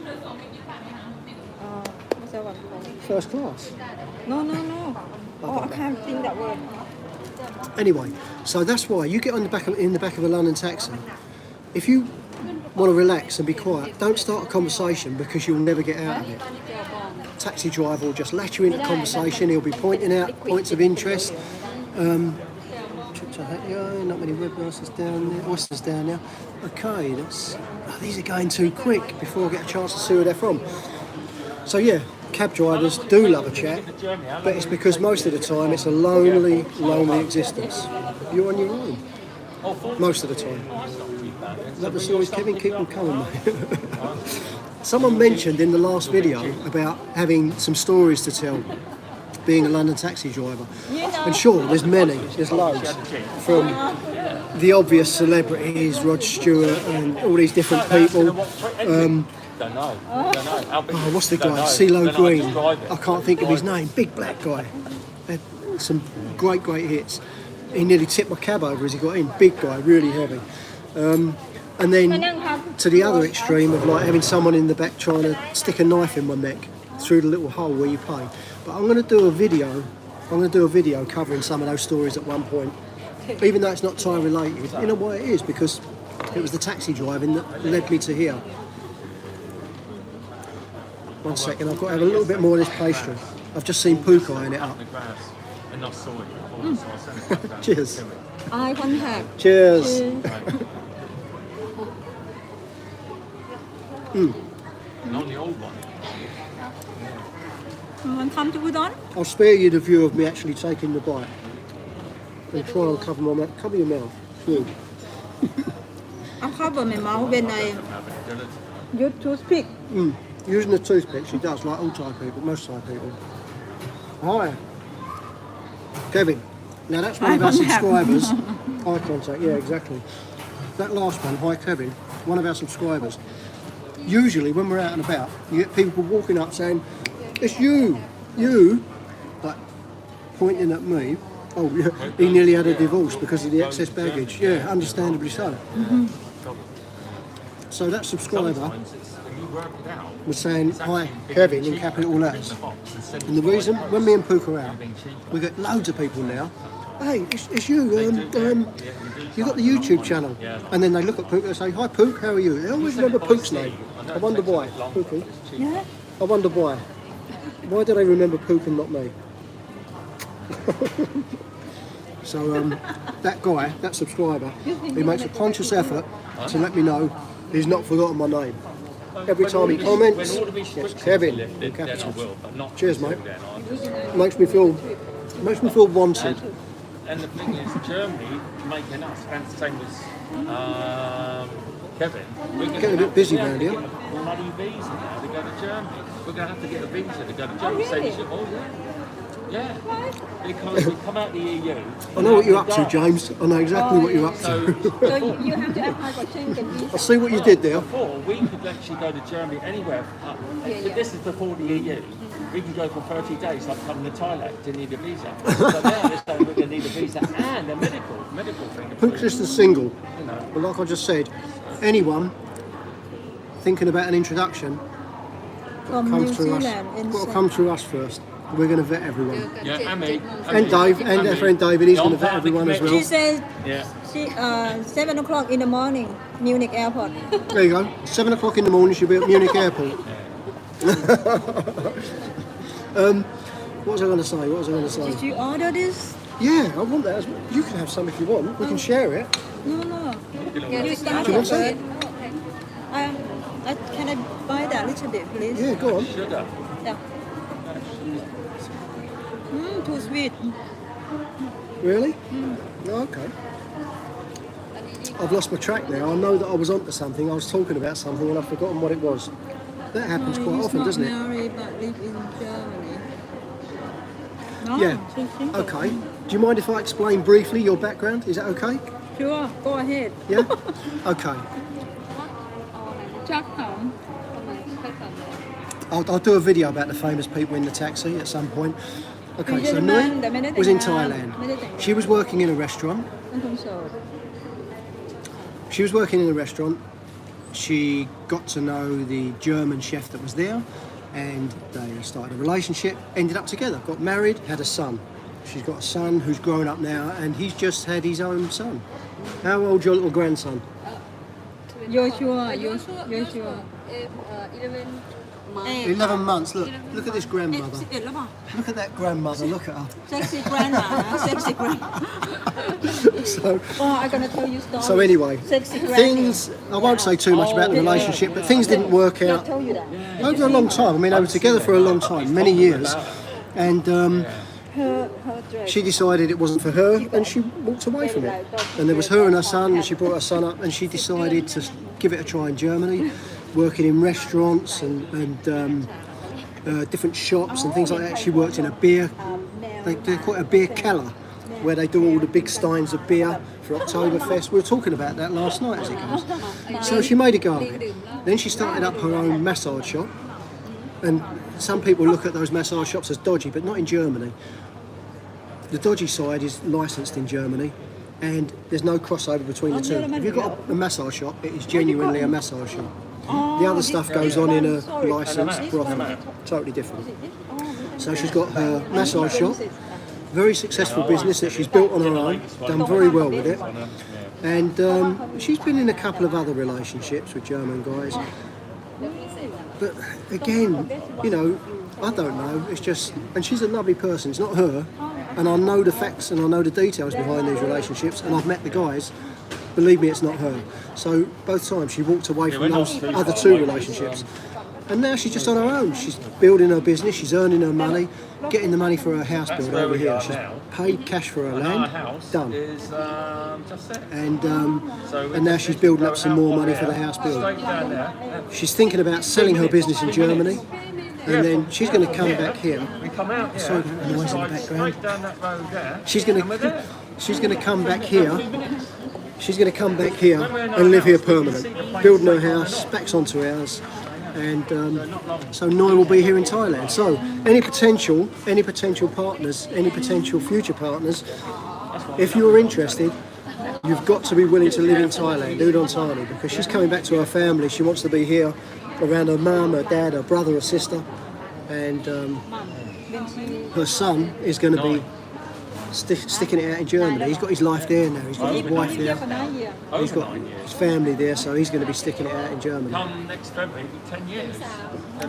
[SPEAKER 4] What's that one called?
[SPEAKER 1] First class.
[SPEAKER 4] No. Oh, I can't think that word.
[SPEAKER 1] Anyway, so that's why you get in the back of a London taxi. If you want to relax and be quiet, don't start a conversation because you'll never get out of it. Taxi driver will just let you into conversation. He'll be pointing out points of interest. Not many web oysters down there. Okay, these are going too quick before I get a chance to see where they're from. So yeah, cab drivers do love a chat, but it's because most of the time it's a lonely existence. You're on your own most of the time. Is that the stories, Kevin? Keep them coming, mate. Someone mentioned in the last video about having some stories to tell, being a London taxi driver. And sure, there's loads. From the obvious celebrities, Rod Stewart and all these different people.
[SPEAKER 2] Don't know.
[SPEAKER 1] What's the guy? CeeLo Green. I can't think of his name. Big black guy. Had some great hits. He nearly tipped my cab over as he got in. Big guy, really heavy. And then to the other extreme of like having someone in the back trying to stick a knife in my neck through the little hole where you pay. But I'm going to do a video covering some of those stories at one point, even though it's not Thai related. You know why it is? Because it was the taxi driving that led me to here. One second, I've got to have a little bit more of this pastry. I've just seen Pook eyeing it up. Cheers.
[SPEAKER 3] Eye contact.
[SPEAKER 1] Cheers.
[SPEAKER 2] Not the old one.
[SPEAKER 3] Someone come to Udon?
[SPEAKER 1] I'll spare you the view of me actually taking the bite. And try and cover my mouth. Cover your mouth. Good.
[SPEAKER 3] I cover my mouth when I use toothpick.
[SPEAKER 1] Using a toothpick, she does, like all Thai people, most Thai people. Hi. Kevin. Now that's one of our subscribers. Eye contact, yeah, exactly. That last one, hi Kevin, one of our subscribers. Usually when we're out and about, you get people walking up saying, it's you, like pointing at me. Oh, yeah, he nearly had a divorce because of the excess baggage. Yeah, understandably so. So that subscriber was saying, hi Kevin, in capital letters. And the reason, when me and Pook are out, we get loads of people now, hey, it's you, you got the YouTube channel. And then they look at Pook and say, hi Pook, how are you? They always remember Pook's name. I wonder why. Pookie?
[SPEAKER 3] Yeah.
[SPEAKER 1] I wonder why. Why do they remember Pook and not me? So that guy, that subscriber, he makes a conscious effort to let me know he's not forgotten my name. Every time he comments, yes, Kevin, in capitals. Cheers, mate. Makes me feel wanted.
[SPEAKER 2] And the thing is, Germany making us, and same as Kevin, we're
[SPEAKER 1] Getting a bit busy around here.
[SPEAKER 2] Bloody visa now to go to Germany. We're going to have to get a visa to go to Germany.
[SPEAKER 3] really?
[SPEAKER 2] Yeah, because we come out the EU.
[SPEAKER 1] I know what you're up to, James. I know exactly what you're up to.
[SPEAKER 3] So you have to apply for Schengen visa.
[SPEAKER 1] I see what you did there.
[SPEAKER 2] Before, we could actually go to Germany anywhere. But this is before the EU. We can go for 30 days, like coming to Thailand, to need a visa. So now they're saying we're going to need a visa and a medical thing.
[SPEAKER 1] Pook's just a single. But like I just said, anyone thinking about an introduction,
[SPEAKER 3] From
[SPEAKER 1] come
[SPEAKER 3] New
[SPEAKER 1] through us.
[SPEAKER 3] Zealand.
[SPEAKER 1] Got to come through us first. We're going to vet everyone.
[SPEAKER 2] Yeah, and me.
[SPEAKER 1] And Dave, and our friend David, he's going to vet everyone as well.
[SPEAKER 3] She says
[SPEAKER 2] Yeah.
[SPEAKER 3] 7 o'clock in the morning, Munich airport.
[SPEAKER 1] There you go. 7 o'clock in the morning, she'll be at Munich Airport. What was I going to say?
[SPEAKER 3] Did you order this?
[SPEAKER 1] Yeah, I want that as well. You can have some if you want. We can share it.
[SPEAKER 3] No. You start
[SPEAKER 1] Do you want some?
[SPEAKER 3] first. Can I buy that a little bit, please?
[SPEAKER 1] Yeah, go on.
[SPEAKER 2] Sugar.
[SPEAKER 3] Yeah. Too sweet.
[SPEAKER 1] Really? Oh, okay. I've lost my track now. I know that I was onto something. I was talking about something and I've forgotten what it was. That happens quite often, doesn't it?
[SPEAKER 3] Not married, but live in Germany. No,
[SPEAKER 1] Yeah.
[SPEAKER 3] she's single.
[SPEAKER 1] Okay. Do you mind if I explain briefly your background? Is that okay?
[SPEAKER 3] Sure, go ahead.
[SPEAKER 1] Yeah? Okay.
[SPEAKER 3] Chắc hỏng.
[SPEAKER 1] I'll do a video about the famous people in the taxi at some point. Okay,
[SPEAKER 3] Thì
[SPEAKER 1] so
[SPEAKER 3] German,
[SPEAKER 1] Nui
[SPEAKER 3] đã mới đến
[SPEAKER 1] was in
[SPEAKER 3] Thái Lan,
[SPEAKER 1] Thailand.
[SPEAKER 3] mới đến Thái Lan.
[SPEAKER 1] She was working in a restaurant.
[SPEAKER 3] Anh không sợ.
[SPEAKER 1] She was working in a restaurant. She got to know the German chef that was there and they started a relationship, ended up together, got married, had a son. She's got a son who's grown up now, and he's just had his own son. How old's your little grandson?
[SPEAKER 3] Joshua.
[SPEAKER 4] 11 months.
[SPEAKER 1] 11 months. Look at this grandmother.
[SPEAKER 3] 11แล้วป่ะ
[SPEAKER 1] Look at that grandmother. Look at her.
[SPEAKER 3] Sexy grandma sexy grandma
[SPEAKER 1] So,
[SPEAKER 3] oh I'm gonna tell you story
[SPEAKER 1] so anyway,
[SPEAKER 3] sexy grandma
[SPEAKER 1] things. I won't say too much about the relationship, but things didn't work
[SPEAKER 3] I
[SPEAKER 1] out
[SPEAKER 3] told you that
[SPEAKER 1] over a long time. I mean, they were together for a long time, many years, and
[SPEAKER 3] her dress
[SPEAKER 1] she decided it wasn't for her, and she walked away from it. And there was her and her son, and she brought her son up, and she decided to give it a try in Germany, working in restaurants and different shops and things like that. She worked in a beer, they call it a beer keller, where they do all the big steins of beer for Oktoberfest. We were talking about that last night as it goes. So she made a go of it. Then she started up her own massage shop, and some people look at those massage shops as dodgy, but not in Germany. The dodgy side is licensed in Germany, and there's no crossover between the two. If you've got a massage shop, it is genuinely a massage shop. The other stuff goes on in a licensed brothel, totally different. So she's got her massage shop, very successful business that she's built on her own, done very well with it, and she's been in a couple of other relationships with German guys. But again, you know, I don't know. It's just, and she's a lovely person. It's not her, and I know the facts and I know the details behind these relationships, and I've met the guys. Believe me, it's not her. So both times she walked away from those other two relationships, and now she's just on her own. She's building her business. She's earning her money, getting the money for her house build over here. She's paid cash for her land, done. And now she's building up some more money for the house build. She's thinking about selling her business in Germany, and then she's going to come back here. Sorry about the noise in the background. She's going to come back here. She's going to come back here and live here permanent, building her house, backs onto ours, and so Noi will be here in Thailand. So any potential partners, any potential future partners, if you're interested, you've got to be willing to live in Thailand, Udon Thani, because she's coming back to her family. She wants to be here around her mum, her dad, her brother, her sister, and her son is going to be sticking it out in Germany. He's got his life there now. He's got his wife there. He's got his family there, so he's going to be sticking it out in Germany.
[SPEAKER 2] Come next February, 10 years.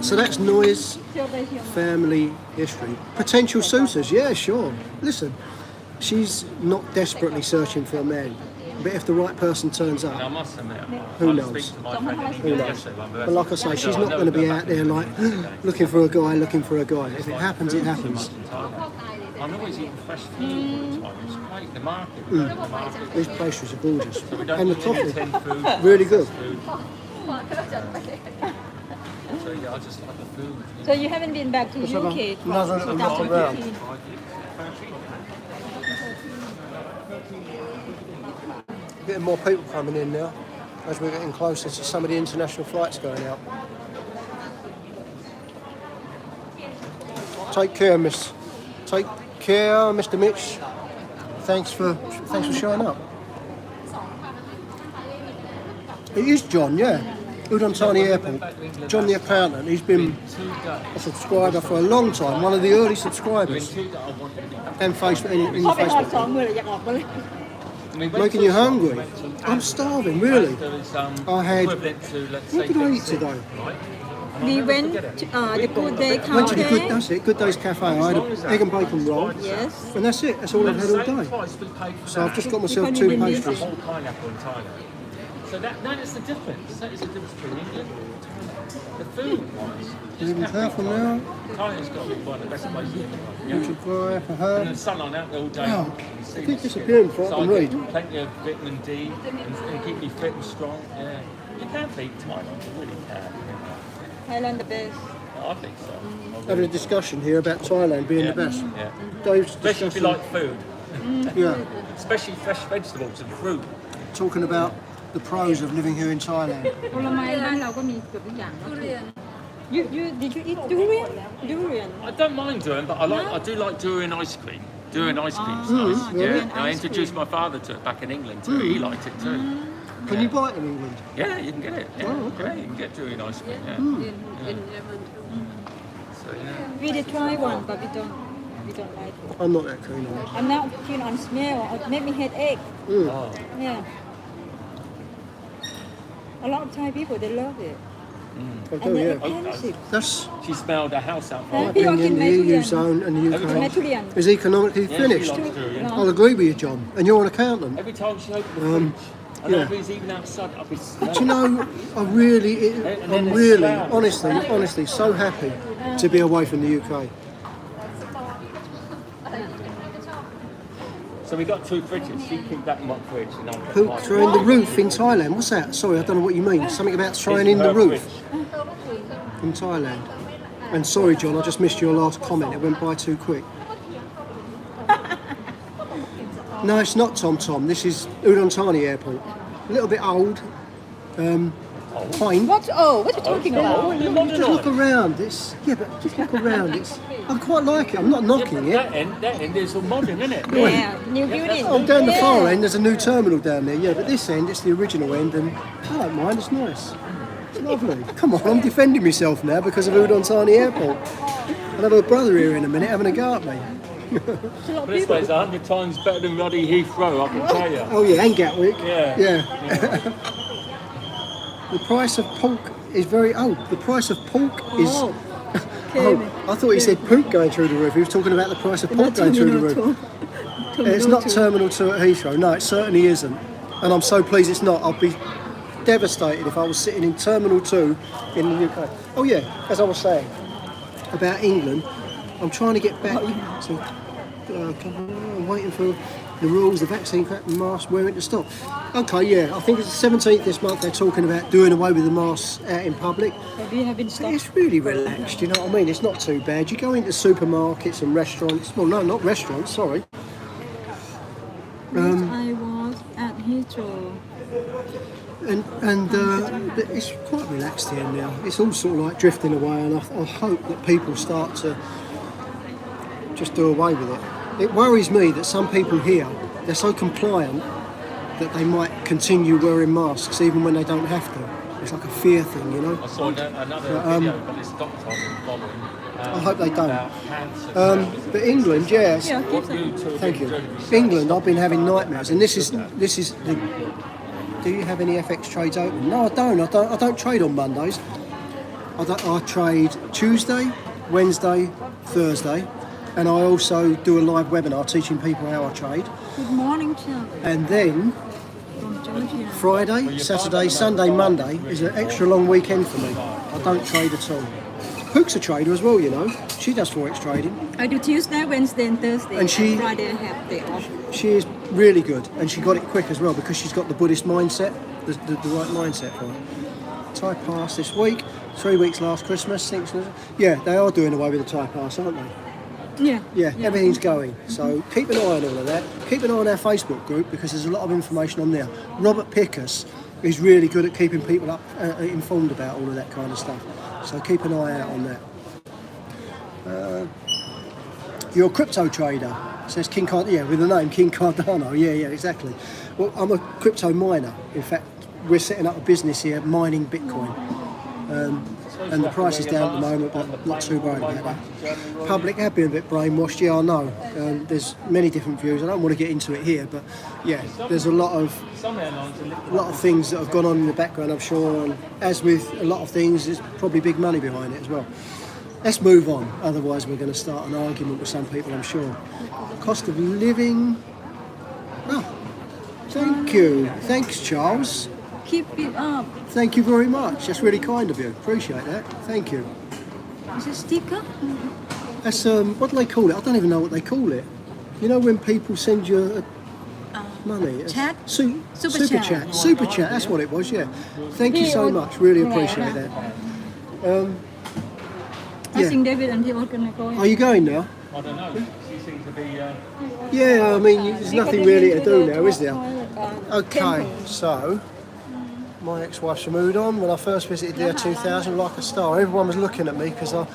[SPEAKER 1] So that's Noi's family history. Potential suitors, yeah, sure. Listen, she's not desperately searching for a man, but if the right person turns up,
[SPEAKER 2] I must admit,
[SPEAKER 1] who knows? Who knows? But like I say, she's not going to be out there like looking for a guy. If it happens, it happens.
[SPEAKER 2] I'm always eating fresh food all the time. It's great. The market.
[SPEAKER 1] These pastries are gorgeous,
[SPEAKER 2] So we don't
[SPEAKER 1] and the
[SPEAKER 2] eat
[SPEAKER 1] coffee,
[SPEAKER 2] tin food.
[SPEAKER 1] really good.
[SPEAKER 2] Food. So yeah, I just like the food.
[SPEAKER 3] so you haven't been back to UK
[SPEAKER 1] Another little knock around.
[SPEAKER 3] 2015
[SPEAKER 1] Getting more people coming in now as we're getting closer to some of the international flights going out. Take care, Mr. Mitch. Thanks for showing up. It is John, yeah. Udon Thani Airport. John the accountant. He's been a subscriber for a long time. One of the early subscribers. And Facebook in
[SPEAKER 3] เข้าไปออด
[SPEAKER 1] Facebook.
[SPEAKER 3] 2 มื้อแล้วอยากออกมาเลย
[SPEAKER 1] Making you hungry. I'm starving, really. I had. What did I eat today?
[SPEAKER 3] we went to the Good Day
[SPEAKER 1] Went to the
[SPEAKER 3] Cafe
[SPEAKER 1] Good Days Cafe. I had an egg and bacon roll,
[SPEAKER 3] yes
[SPEAKER 1] and that's it. That's all I've had all day. So I've just got myself 2 pastries.
[SPEAKER 2] Whole pineapple in Thailand. So that is the difference. That is the difference between England and Thailand. The food wise.
[SPEAKER 1] Even careful now.
[SPEAKER 2] Thailand's got to be one of the best places.
[SPEAKER 1] Water dry for her.
[SPEAKER 2] And the sunlight out there all day.
[SPEAKER 1] Oh,
[SPEAKER 2] You see
[SPEAKER 1] I keep
[SPEAKER 2] this.
[SPEAKER 1] disappearing before I
[SPEAKER 2] So
[SPEAKER 1] can
[SPEAKER 2] I
[SPEAKER 1] read.
[SPEAKER 2] get plenty of vitamin D and keep me fit and strong. Yeah. You can beat Thailand, you really can.
[SPEAKER 3] Thailand the best
[SPEAKER 2] I think so.
[SPEAKER 1] Having a discussion here about Thailand being the best.
[SPEAKER 2] Yeah.
[SPEAKER 1] Dave's
[SPEAKER 2] Especially if you like food.
[SPEAKER 1] yeah,
[SPEAKER 2] Especially fresh vegetables and fruit.
[SPEAKER 1] talking about the pros of living here in Thailand.
[SPEAKER 3] ผลไม้บ้านเราก็มีเกือบทุกอย่างทุเรียน you did you eat durian
[SPEAKER 2] I don't mind durian, but I do like durian ice cream. Durian ice cream is nice.
[SPEAKER 3] durian
[SPEAKER 2] Yeah, I
[SPEAKER 3] ice
[SPEAKER 2] introduced my father to it back in England too. He liked it too.
[SPEAKER 1] Can you buy it in England?
[SPEAKER 2] Yeah, you can get it. Yeah,
[SPEAKER 1] Oh, okay.
[SPEAKER 2] yeah, you can get durian ice cream. Yeah.
[SPEAKER 4] in Yemen.
[SPEAKER 2] So yeah.
[SPEAKER 3] we did try one but we don't We don't like it.
[SPEAKER 1] I'm not that keen on it.
[SPEAKER 3] I'm not keen on smell. It make me headache.
[SPEAKER 2] Oh.
[SPEAKER 3] Yeah. A lot of Thai people, they love it.
[SPEAKER 1] I
[SPEAKER 3] And
[SPEAKER 1] do,
[SPEAKER 3] they're
[SPEAKER 1] yeah.
[SPEAKER 3] expensive.
[SPEAKER 1] That's
[SPEAKER 2] She smelled a house out
[SPEAKER 3] Yeah.
[SPEAKER 1] my
[SPEAKER 2] front.
[SPEAKER 1] opinion. The EU zone and the
[SPEAKER 2] Every
[SPEAKER 1] UK
[SPEAKER 3] time-
[SPEAKER 1] is economically
[SPEAKER 2] Yeah, she
[SPEAKER 1] finished.
[SPEAKER 2] likes to, yeah.
[SPEAKER 3] No.
[SPEAKER 1] I'll agree with you, John. And you're an accountant.
[SPEAKER 2] Every time she opened the fridge, I know
[SPEAKER 1] yeah.
[SPEAKER 2] if he's even outside, I'll be
[SPEAKER 1] Do you
[SPEAKER 2] smelling.
[SPEAKER 1] know, I'm really,
[SPEAKER 2] smell.
[SPEAKER 1] honestly, so happy to be away from the UK.
[SPEAKER 2] So we got 2 fridges. She keep that in one fridge, and I'll put
[SPEAKER 1] Pook
[SPEAKER 2] mine.
[SPEAKER 1] throwing the roof in Thailand. What's that? Sorry, I don't know what you mean. Something about throwing in
[SPEAKER 2] Her
[SPEAKER 1] the roof
[SPEAKER 2] fridge.
[SPEAKER 1] in Thailand. And sorry, John, I just missed your last comment. It went by too quick. No, it's not Tom Tom. This is Udon Thani Airport. A little bit old. Fine.
[SPEAKER 3] What? Oh, what are you talking about?
[SPEAKER 2] Oh, you're not
[SPEAKER 1] Just look around. It's but just look around. I quite like it. I'm not knocking it.
[SPEAKER 2] That end is all modern, isn't it?
[SPEAKER 3] Yeah, new building.
[SPEAKER 1] Oh, down the
[SPEAKER 3] Yeah.
[SPEAKER 1] far end, there's a new terminal down there. Yeah, but this end, it's the original end, and I don't mind. It's nice. It's lovely. Come on, I'm defending myself now because of Udon Thani Airport. I'll have a brother here in a minute having a go at me.
[SPEAKER 2] But this place 100 times better than Roddy Heathrow, I can tell you.
[SPEAKER 1] Oh yeah, and Gatwick.
[SPEAKER 2] Yeah.
[SPEAKER 1] Yeah. The price of pork is very old. The price of pork is. Oh, I thought he said Pook going through the roof. He was talking about the price of pork going through the roof. It's not Terminal 2 at Heathrow. No, it certainly isn't. And I'm so pleased it's not. I'd be devastated if I was sitting in Terminal 2 in the UK. Oh yeah, as I was saying about England, I'm trying to get back to. I'm waiting for the rules, the vaccine crap, and masks wearing to stop. Okay, yeah, I think it's the 17th this month. They're talking about doing away with the masks out in public.
[SPEAKER 3] Have you been stopped?
[SPEAKER 1] It's really relaxed, you know what I mean? It's not too bad. You go into supermarkets and restaurants. Well, no, not restaurants. Sorry.
[SPEAKER 3] I was at Heathrow.
[SPEAKER 1] And it's quite relaxed here now. It's all sort of like drifting away, and I hope that people start to just do away with it. It worries me that some people here, they're so compliant that they might continue wearing masks even when they don't have to. It's like a fear thing, you know?
[SPEAKER 2] I saw another video, but it's doctor I've been following.
[SPEAKER 1] I hope they don't.
[SPEAKER 2] About cancer.
[SPEAKER 1] But England, yes.
[SPEAKER 3] Yeah, keep them.
[SPEAKER 1] Thank you. England, I've been having nightmares, and this is the. Do you have any FX trades open? No, I don't. I don't trade on Mondays. I trade Tuesday, Wednesday, Thursday, and I also do a live webinar teaching people how I trade.
[SPEAKER 3] Good morning, Chuck.
[SPEAKER 1] And then
[SPEAKER 3] From Georgia.
[SPEAKER 1] Friday, Saturday, Sunday, Monday is an extra long weekend for me. I don't trade at all. Pook's a trader as well, you know. She does Forex trading.
[SPEAKER 3] I do Tuesday, Wednesday, and Thursday.
[SPEAKER 1] And she-
[SPEAKER 3] Friday I have day off.
[SPEAKER 1] She is really good, and she got it quick as well because she's got the Buddhist mindset, the right mindset for it. Thai pass this week, 3 weeks last Christmas. Yeah, they are doing away with the Thai pass, aren't they?
[SPEAKER 3] Yeah.
[SPEAKER 1] Yeah, everything's going. So keep an eye on all of that. Keep an eye on our Facebook group because there's a lot of information on there. Robert Pickus is really good at keeping people up informed about all of that kind of stuff. So keep an eye out on that. You're a crypto trader, says King Card. Yeah, with the name King Cardano. Yeah, exactly. Well, I'm a crypto miner. In fact, we're setting up a business here mining Bitcoin. And the price is down at the moment, but not too worried about that. Public have been a bit brainwashed, yeah, I know. There's many different views. I don't want to get into it here, but yeah, there's a lot of things that have gone on in the background, I'm sure. And as with a lot of things, there's probably big money behind it as well. Let's move on, otherwise we're going to start an argument with some people, I'm sure. Cost of living. Oh, thank you. Thanks, Charles.
[SPEAKER 3] Keep it up.
[SPEAKER 1] Thank you very much. That's really kind of you. Appreciate that. Thank you.
[SPEAKER 3] Is it sticker?
[SPEAKER 1] That's what do they call it? I don't even know what they call it. You know when people send you money?
[SPEAKER 3] Chat?
[SPEAKER 1] Super chat. Super chat. That's what it was. Yeah. Thank you so much. Really appreciate that.
[SPEAKER 3] I think David and people are gonna go.
[SPEAKER 1] Are you going now?
[SPEAKER 2] I don't know. She seems to be.
[SPEAKER 1] Yeah. I mean, there's nothing really to do now, is there? Okay. So. My ex-wife's from Udon. When I first visited there 2000, like a star, everyone was looking at me because I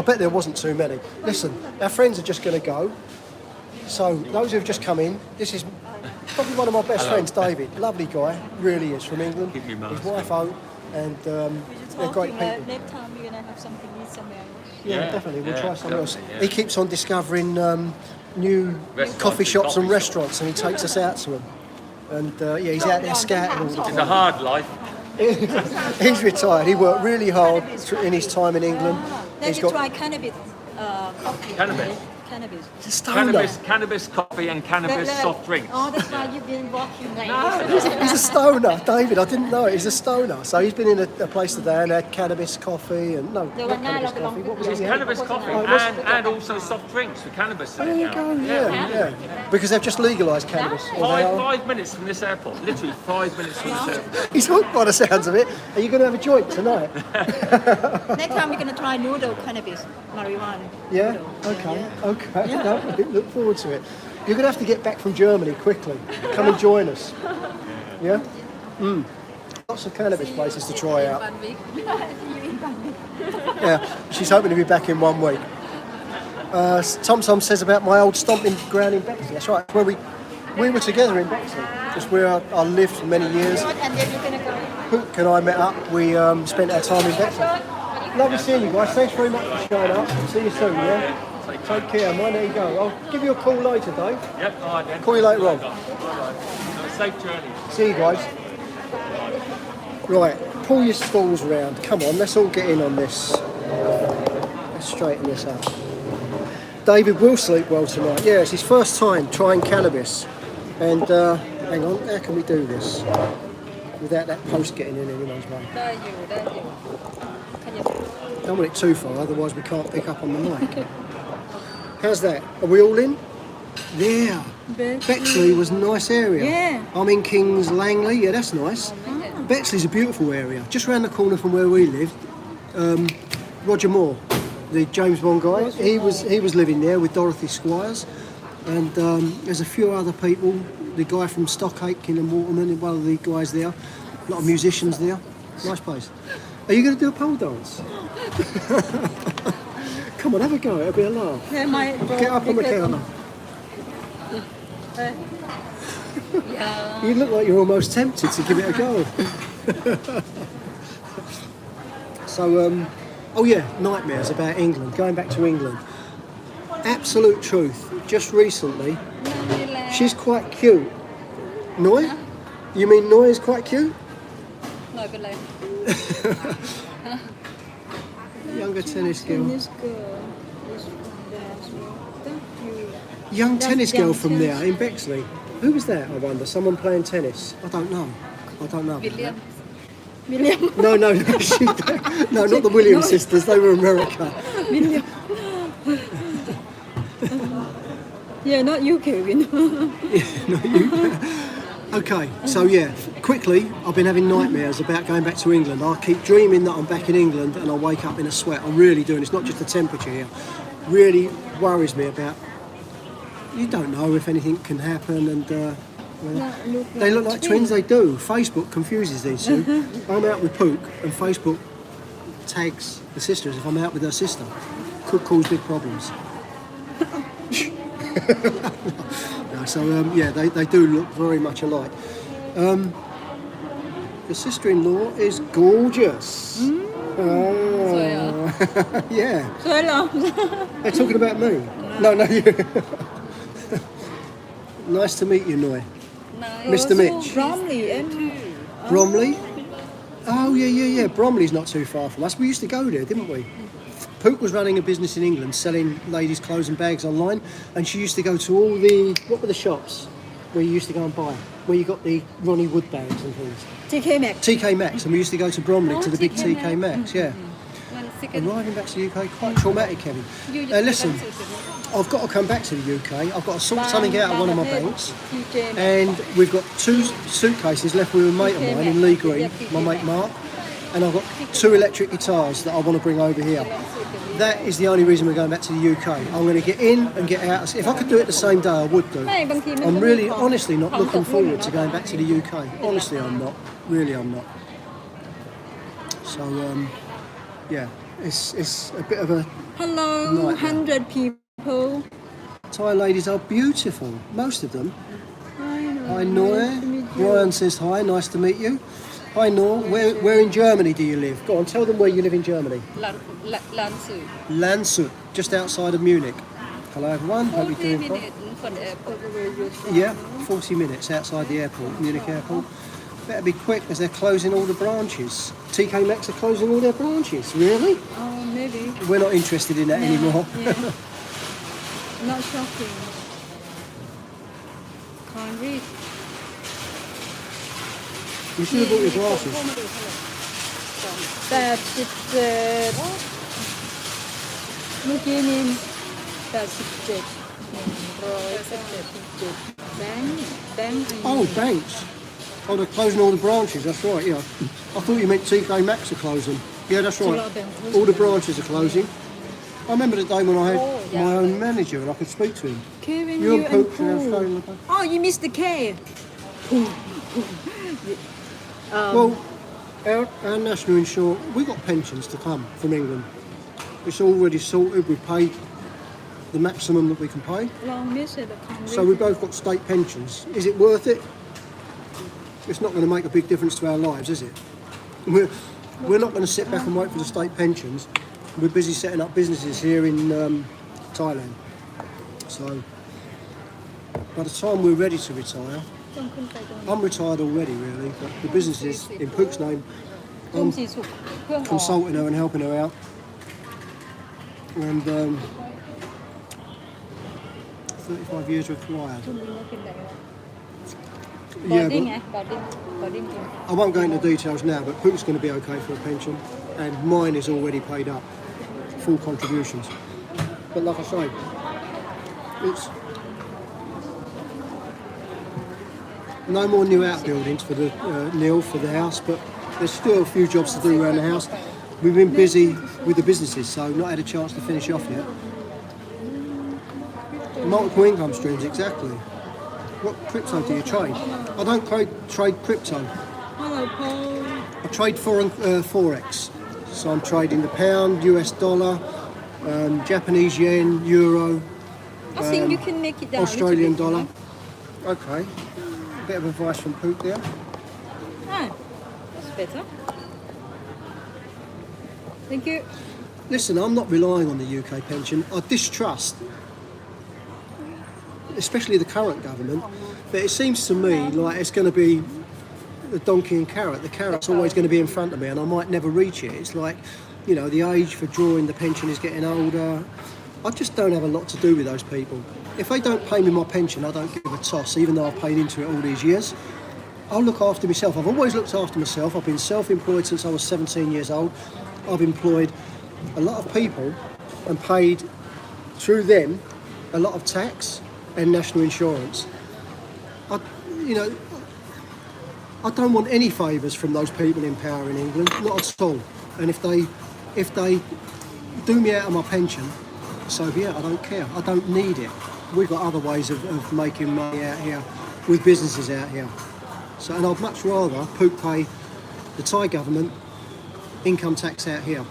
[SPEAKER 1] bet there wasn't too many. Listen, our friends are just going to go. So those who've just come in, this is probably one of my best friends, David. Lovely guy, really is, from England. His wife, and they're great people.
[SPEAKER 3] Next time we're gonna have something to eat somewhere.
[SPEAKER 1] Yeah, definitely. We'll try something else.
[SPEAKER 2] definitely, yeah.
[SPEAKER 1] He keeps on discovering new coffee shops and restaurants, and he takes us out to them. And he's out there scouting all the
[SPEAKER 2] It's
[SPEAKER 1] time.
[SPEAKER 2] a hard life.
[SPEAKER 1] He's retired. He worked really hard in his time in England.
[SPEAKER 3] Then
[SPEAKER 1] He's
[SPEAKER 3] you
[SPEAKER 1] got
[SPEAKER 3] try cannabis coffee.
[SPEAKER 2] Cannabis.
[SPEAKER 3] Cannabis.
[SPEAKER 1] He's a stoner.
[SPEAKER 2] Cannabis coffee and cannabis soft drinks.
[SPEAKER 3] Oh, that's why you've been walking like
[SPEAKER 1] He's a stoner, David. I didn't know it. He's a stoner. So he's been in a place today and had cannabis coffee and not cannabis coffee. What was
[SPEAKER 2] It's
[SPEAKER 1] it?
[SPEAKER 2] cannabis coffee and also soft drinks with cannabis in
[SPEAKER 1] There
[SPEAKER 2] it
[SPEAKER 1] you
[SPEAKER 2] now.
[SPEAKER 1] go. Yeah. Because they've just legalised cannabis. Or they are.
[SPEAKER 2] 5 minutes from this airport. Literally 5 minutes from this airport.
[SPEAKER 1] He's hooked by the sounds of it. Are you going to have a joint tonight?
[SPEAKER 3] Next time we're going to try noodle cannabis, marijuana.
[SPEAKER 1] Yeah.
[SPEAKER 3] Noodle.
[SPEAKER 1] Okay. No, look forward to it. You're going to have to get back from Germany quickly. Come and join us. Yeah. Lots of cannabis places to try out. Yeah. She's hoping to be back in 1 week. Tom says about my old stomping ground in Bexley. That's right. Where we were together in Bexley. Just where I lived for many years.
[SPEAKER 3] And then you're going to go.
[SPEAKER 1] Pook and I met up. We spent our time in Bexley. Lovely seeing you guys. Thanks very much for showing up. See you soon, yeah? Take care, man. There you go. I'll give you a call later, Dave.
[SPEAKER 2] Yep, all right then.
[SPEAKER 1] Call you later on.
[SPEAKER 2] Safe journey.
[SPEAKER 1] See you guys. Right, pull your stools round. Come on, let's all get in on this. Let's straighten this up. David will sleep well tonight. Yeah, it's his first time trying cannabis. And hang on, how can we do this without that post getting in anyone's way? Don't want it too far, otherwise we can't pick up on the mic. How's that? Are we all in? Yeah. Bexley was a nice area.
[SPEAKER 3] Yeah.
[SPEAKER 1] I'm in Kings Langley. Yeah, that's nice. Bexley's a beautiful area. Just round the corner from where we lived, Roger Moore, the James Bond guy, he was living there with Dorothy Squires, and there's a few other people. The guy from Stockaking and Waterman, one of the guys there. A lot of musicians there. Nice place. Are you going to do a pole dance? Come on, have a go. It'll be a laugh. Get up on the counter. You look like you're almost tempted to give it a go. So, oh yeah, nightmares about England, going back to England. Absolute truth, just recently, she's quite cute. Noi? You mean Noi is quite cute?
[SPEAKER 4] No, but like,
[SPEAKER 1] Younger tennis girl.
[SPEAKER 3] Tennis girl is from there as well. Thank you.
[SPEAKER 1] Young
[SPEAKER 3] That's
[SPEAKER 1] tennis girl
[SPEAKER 3] young
[SPEAKER 1] from
[SPEAKER 3] tennis.
[SPEAKER 1] there in Bexley. Who was that, I wonder? Someone playing tennis? I don't know.
[SPEAKER 4] William.
[SPEAKER 3] William.
[SPEAKER 1] No, no, no, no, not the Williams sisters. They were America.
[SPEAKER 3] William. Yeah, not you, Kevin.
[SPEAKER 1] Okay, so yeah, quickly, I've been having nightmares about going back to England. I keep dreaming that I'm back in England and I wake up in a sweat. I'm really doing. It's not just the temperature here. Really worries me about. You don't know if anything can happen, and they look like twins. They do. Facebook confuses these two. I'm out with Pook, and Facebook tags the sister as if I'm out with her sister. Could cause big problems. No, so yeah, they do look very much alike. The sister-in-law is gorgeous. Oh. Yeah. They're talking about me. No, you. Nice to meet you, Noi. Mr. Mitch.
[SPEAKER 3] Bromley and
[SPEAKER 1] Bromley? Oh, yeah. Bromley's not too far from us. We used to go there, didn't we? Pook was running a business in England selling ladies' clothes and bags online, and she used to go to all the, what were the shops where you used to go and buy, where you got the Ronnie Wood bags and things?
[SPEAKER 3] TK Maxx.
[SPEAKER 1] TK Maxx, and we used to go to Bromley to the big TK Maxx, yeah.
[SPEAKER 4] Second.
[SPEAKER 1] Arriving back to the UK, quite traumatic, Kevin. Listen, I've got to come back to the UK. I've got to sort something out of one of my banks. And we've got 2 suitcases left with a mate of mine in Lee Green, my mate Mark. And I've got 2 electric guitars that I want to bring over here. That is the only reason we're going back to the UK. I'm going to get in and get out. If I could do it the same day, I would do. I'm really, honestly not looking forward to going back to the UK. Honestly, I'm not. Really, I'm not. So, yeah, it's a bit of a...
[SPEAKER 3] Hello,
[SPEAKER 1] nightmare.
[SPEAKER 3] 100 people.
[SPEAKER 1] Thai ladies are beautiful, most of them.
[SPEAKER 3] I know.
[SPEAKER 1] Hi, Noy. Brian says hi, nice to meet you. Hi, Nor. Where in Germany do you live? Go on, tell them where you live in Germany.
[SPEAKER 4] Landshut.
[SPEAKER 1] Landshut, just outside of Munich. Hello, everyone. Hope you're
[SPEAKER 4] 40
[SPEAKER 1] doing fine.
[SPEAKER 4] minutes from the airport.
[SPEAKER 1] Yeah, 40 minutes outside the airport, Munich airport. Better be quick as they're closing all the branches. TK Maxx are closing all their branches. Really?
[SPEAKER 3] Oh, maybe.
[SPEAKER 1] We're not interested in that anymore.
[SPEAKER 3] Yeah. Not shopping.
[SPEAKER 4] Can't read.
[SPEAKER 1] You should have bought your glasses.
[SPEAKER 3] 87เมื่อกี้นี่87 แบงค์
[SPEAKER 1] Oh, thanks. Oh, they're closing all the branches. That's right, yeah. I thought you meant TK Maxx are closing. Yeah, that's right. All the branches are closing. I remember the day when I had my own manager and I could speak to him.
[SPEAKER 3] Kevin,
[SPEAKER 1] You
[SPEAKER 3] you
[SPEAKER 1] and
[SPEAKER 3] and
[SPEAKER 1] Pooks and Australian.
[SPEAKER 3] Pooh. Oh, you missed the K.
[SPEAKER 1] Well, our national insurance, we got pensions to come from England. It's already sorted. We've paid the maximum that we can pay.
[SPEAKER 3] ลองมิสเซอร์
[SPEAKER 1] So we both got state pensions. Is it worth it? It's not going to make a big difference to our lives, is it? We're not going to sit back and wait for the state pensions. We're busy setting up businesses here in Thailand. So by the time we're ready to retire, I'm retired already really, but the business is in Pook's name.
[SPEAKER 3] ทุ่มสีสุกเครื่องออก
[SPEAKER 1] Consulting her and helping her out. And 35 years required.
[SPEAKER 3] ทุ่มนี้เป็นไรวะ
[SPEAKER 1] Yeah,
[SPEAKER 3] บอดดิ้ง
[SPEAKER 1] but
[SPEAKER 3] ไงบอดดิ้งจริง
[SPEAKER 1] I won't go into details now, but Pook's going to be okay for a pension, and mine is already paid up, full contributions. But like I say, it's no more new outbuildings for the Neil for the house, but there's still a few jobs to do around the house. We've been busy with the businesses, so not had a chance to finish off yet. Multiple income streams, exactly. What crypto do you trade? I don't trade crypto.
[SPEAKER 3] Hello Paul
[SPEAKER 1] I trade foreign forex. So I'm trading the pound, US dollar, Japanese yen, euro,
[SPEAKER 3] I think you can make it down
[SPEAKER 1] Australian
[SPEAKER 3] a little
[SPEAKER 1] dollar.
[SPEAKER 3] bit,
[SPEAKER 1] Okay. Bit of advice from Pook there.
[SPEAKER 3] Ah, that's better. Thank you.
[SPEAKER 1] Listen, I'm not relying on the UK pension. I distrust, especially the current government, but it seems to me like it's going to be the donkey and carrot. The carrot's always going to be in front of me and I might never reach it. It's like, you know, the age for drawing the pension is getting older. I just don't have a lot to do with those people. If they don't pay me my pension, I don't give a toss, even though I've paid into it all these years. I'll look after myself. I've always looked after myself. I've been self-employed since I was 17 years old. I've employed a lot of people and paid through them a lot of tax and national insurance. I don't want any favours from those people in power in England, not at all. And if they do me out of my pension, so be it. I don't care. I don't need it. We've got other ways of making money out here with businesses out here. So, and I'd much rather Pook pay the Thai government income tax out here,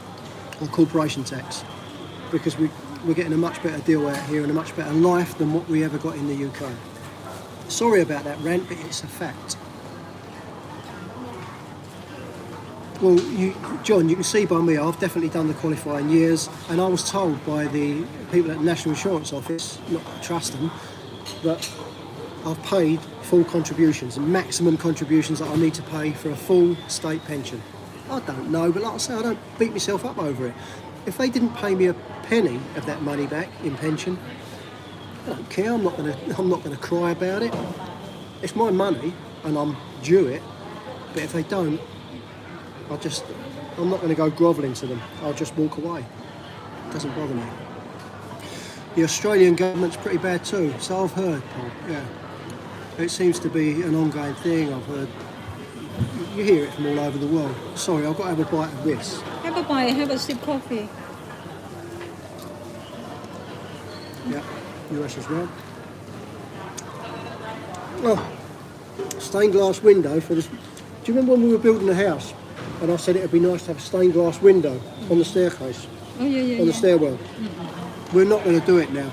[SPEAKER 1] or corporation tax, because we're getting a much better deal out here and a much better life than what we ever got in the UK. Sorry about that rant, but it's a fact. Well, John, you can see by me, I've definitely done the qualifying years, and I was told by the people at the National Insurance Office, not to trust them, that I've paid full contributions and maximum contributions that I need to pay for a full state pension. I don't know, but like I say, I don't beat myself up over it. If they didn't pay me a penny of that money back in pension, I don't care. I'm not gonna cry about it. It's my money, and I'm due it. But if they don't, I'm not going to go grovelling to them. I'll just walk away. It doesn't bother me. The Australian government's pretty bad too, so I've heard, Paul, yeah. It seems to be an ongoing thing, I've heard. You hear it from all over the world. Sorry, I've got to have a bite of this.
[SPEAKER 3] Have a bite, have a sip coffee.
[SPEAKER 1] Yeah, US as well. Oh, stained glass window for this. Do you remember when we were building the house? And I said it'd be nice to have a stained glass window on the staircase,
[SPEAKER 3] Oh yeah.
[SPEAKER 1] on the stairwell. We're not going to do it now.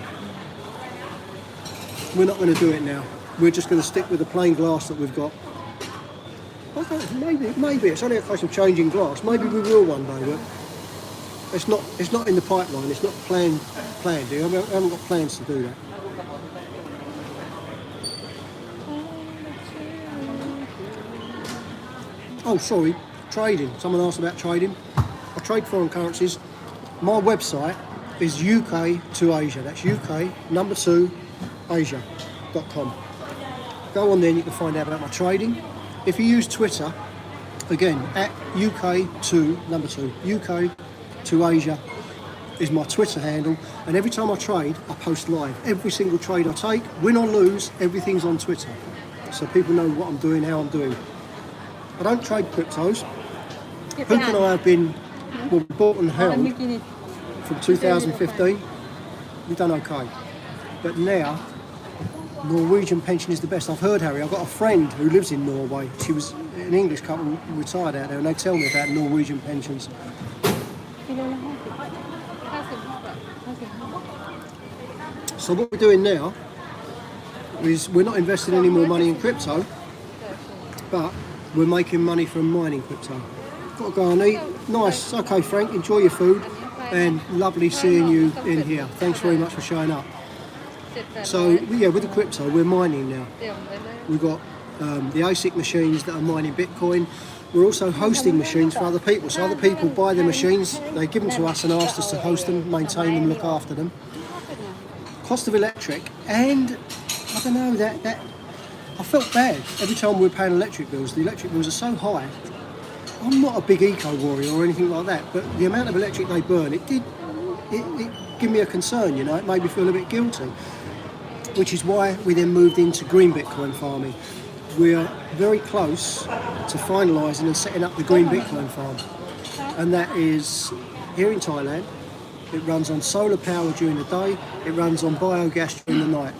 [SPEAKER 1] We're not going to do it now. We're just going to stick with the plain glass that we've got. I Maybe it's only a case of changing glass. Maybe we will one day, but it's not in the pipeline. It's not planned. I haven't got plans to do that. Oh, sorry, trading. Someone asked about trading. I trade foreign currencies. My website is UK to Asia. That's UK #2 Asia.com. Go on there and you can find out about my trading. If you use Twitter, again, at UK to #2, UK to Asia is my Twitter handle. And every time I trade, I post live. Every single trade I take, win or lose, everything's on Twitter. So people know what I'm doing, how I'm doing. I don't trade cryptos. Pook and I have been bought and held from 2015. We've done okay. But now, Norwegian pension is the best. I've heard, Harry, I've got a friend who lives in Norway. She was an English couple retired out there, and they tell me about Norwegian pensions. So what we're doing now is we're not investing any more money in crypto, but we're making money from mining crypto. Got to go and eat. Nice. Okay, Frank, enjoy your food, and lovely seeing you in here. Thanks very much for showing up. So yeah, with the crypto, we're mining now. We've got the ASIC machines that are mining Bitcoin. We're also hosting machines for other people. So other people buy their machines, they give them to us and ask us to host them, maintain them, look after them. Cost of electric, and I don't know, that I felt bad every time we were paying electric bills. The electric bills are so high. I'm not a big eco warrior or anything like that, but the amount of electric they burn, it gave me a concern, you know. It made me feel a bit guilty, which is why we then moved into green Bitcoin farming. We're very close to finalising and setting up the green Bitcoin farm, and that is here in Thailand. It runs on solar power during the day, it runs on biogas during the night.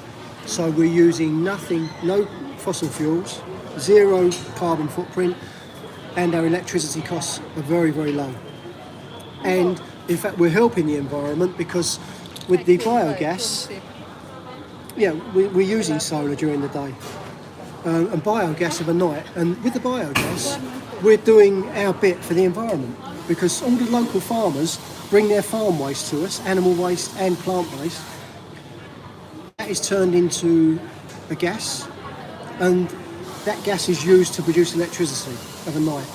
[SPEAKER 1] So we're using nothing, no fossil fuels, zero carbon footprint, and our electricity costs are very, very low. And in fact, we're helping the environment because with the biogas, yeah, we're using solar during the day and biogas of a night. And with the biogas, we're doing our bit for the environment because all the local farmers bring their farm waste to us, animal waste and plant waste. That is turned into a gas, and that gas is used to produce electricity of a night.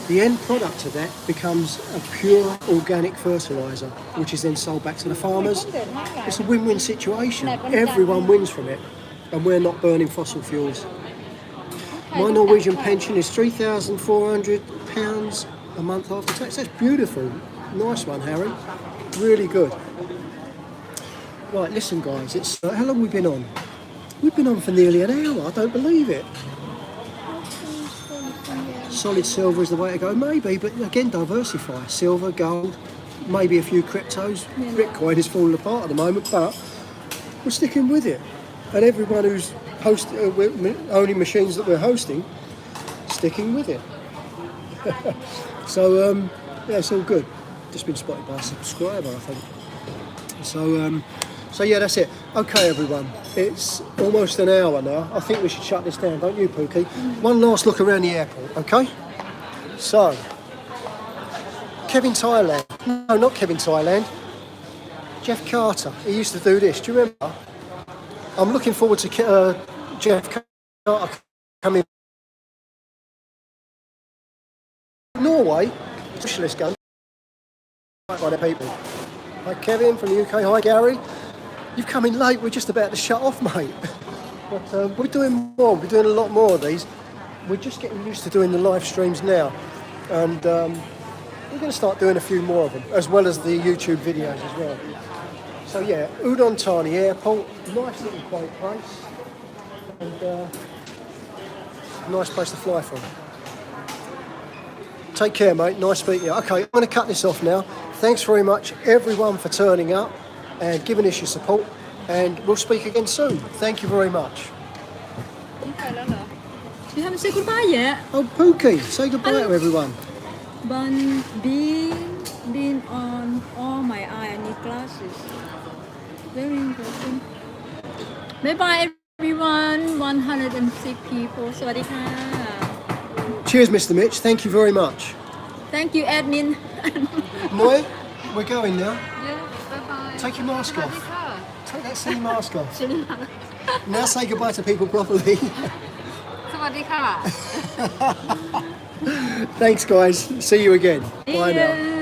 [SPEAKER 1] The end product of that becomes a pure organic fertiliser, which is then sold back to the farmers. It's a win-win situation. Everyone wins from it, and we're not burning fossil fuels. My Norwegian pension is £3,400 a month after tax. That's beautiful. Nice one, Harry. Really good. Right, listen, guys. It's how long have we been on? We've been on for nearly an hour. I don't believe it. Solid silver is the way to go, maybe, but again, diversify. Silver, gold, maybe a few cryptos. Bitcoin is falling apart at the moment, but we're sticking with it. And everyone who's owning machines that we're hosting, sticking with it. So, yeah, it's all good. Just been spotted by a subscriber, I think. So yeah, that's it. Okay, everyone. It's almost an hour now. I think we should shut this down, don't you, Pookie? One last look around the airport, okay? So, Kevin Thailand. No, not Kevin Thailand. Jeff Carter. He used to do this. Do you remember? I'm looking forward to Jeff Carter coming. Norway, socialist gun. By the people. Hi Kevin from the UK. Hi Gary. You've come in late. We're just about to shut off, mate. But we're doing more. We're doing a lot more of these. We're just getting used to doing the live streams now, and we're going to start doing a few more of them, as well as the YouTube videos as well. So yeah, Udon Thani Airport, nice little quiet place, and nice place to fly from. Take care, mate. Nice to meet you. Okay, I'm going to cut this off now. Thanks very much, everyone, for turning up and giving us your support. And we'll speak again soon. Thank you very much.
[SPEAKER 3] You haven't said goodbye yet.
[SPEAKER 1] Oh, Pookie, say goodbye to everyone.
[SPEAKER 3] Being on all my eye, I need glasses. Very important. Bye bye, everyone. 106 people. สวัสดีค่ะ
[SPEAKER 1] Cheers, Mr. Mitch. Thank you very much.
[SPEAKER 3] Thank you, admin.
[SPEAKER 1] Moi, we're going now.
[SPEAKER 4] Yeah, bye-bye.
[SPEAKER 1] Take your mask off.
[SPEAKER 4] Sawadee
[SPEAKER 1] Take that silly mask off. Now say goodbye to people properly.
[SPEAKER 4] ka.
[SPEAKER 1] Thanks, guys. See you again. Bye now.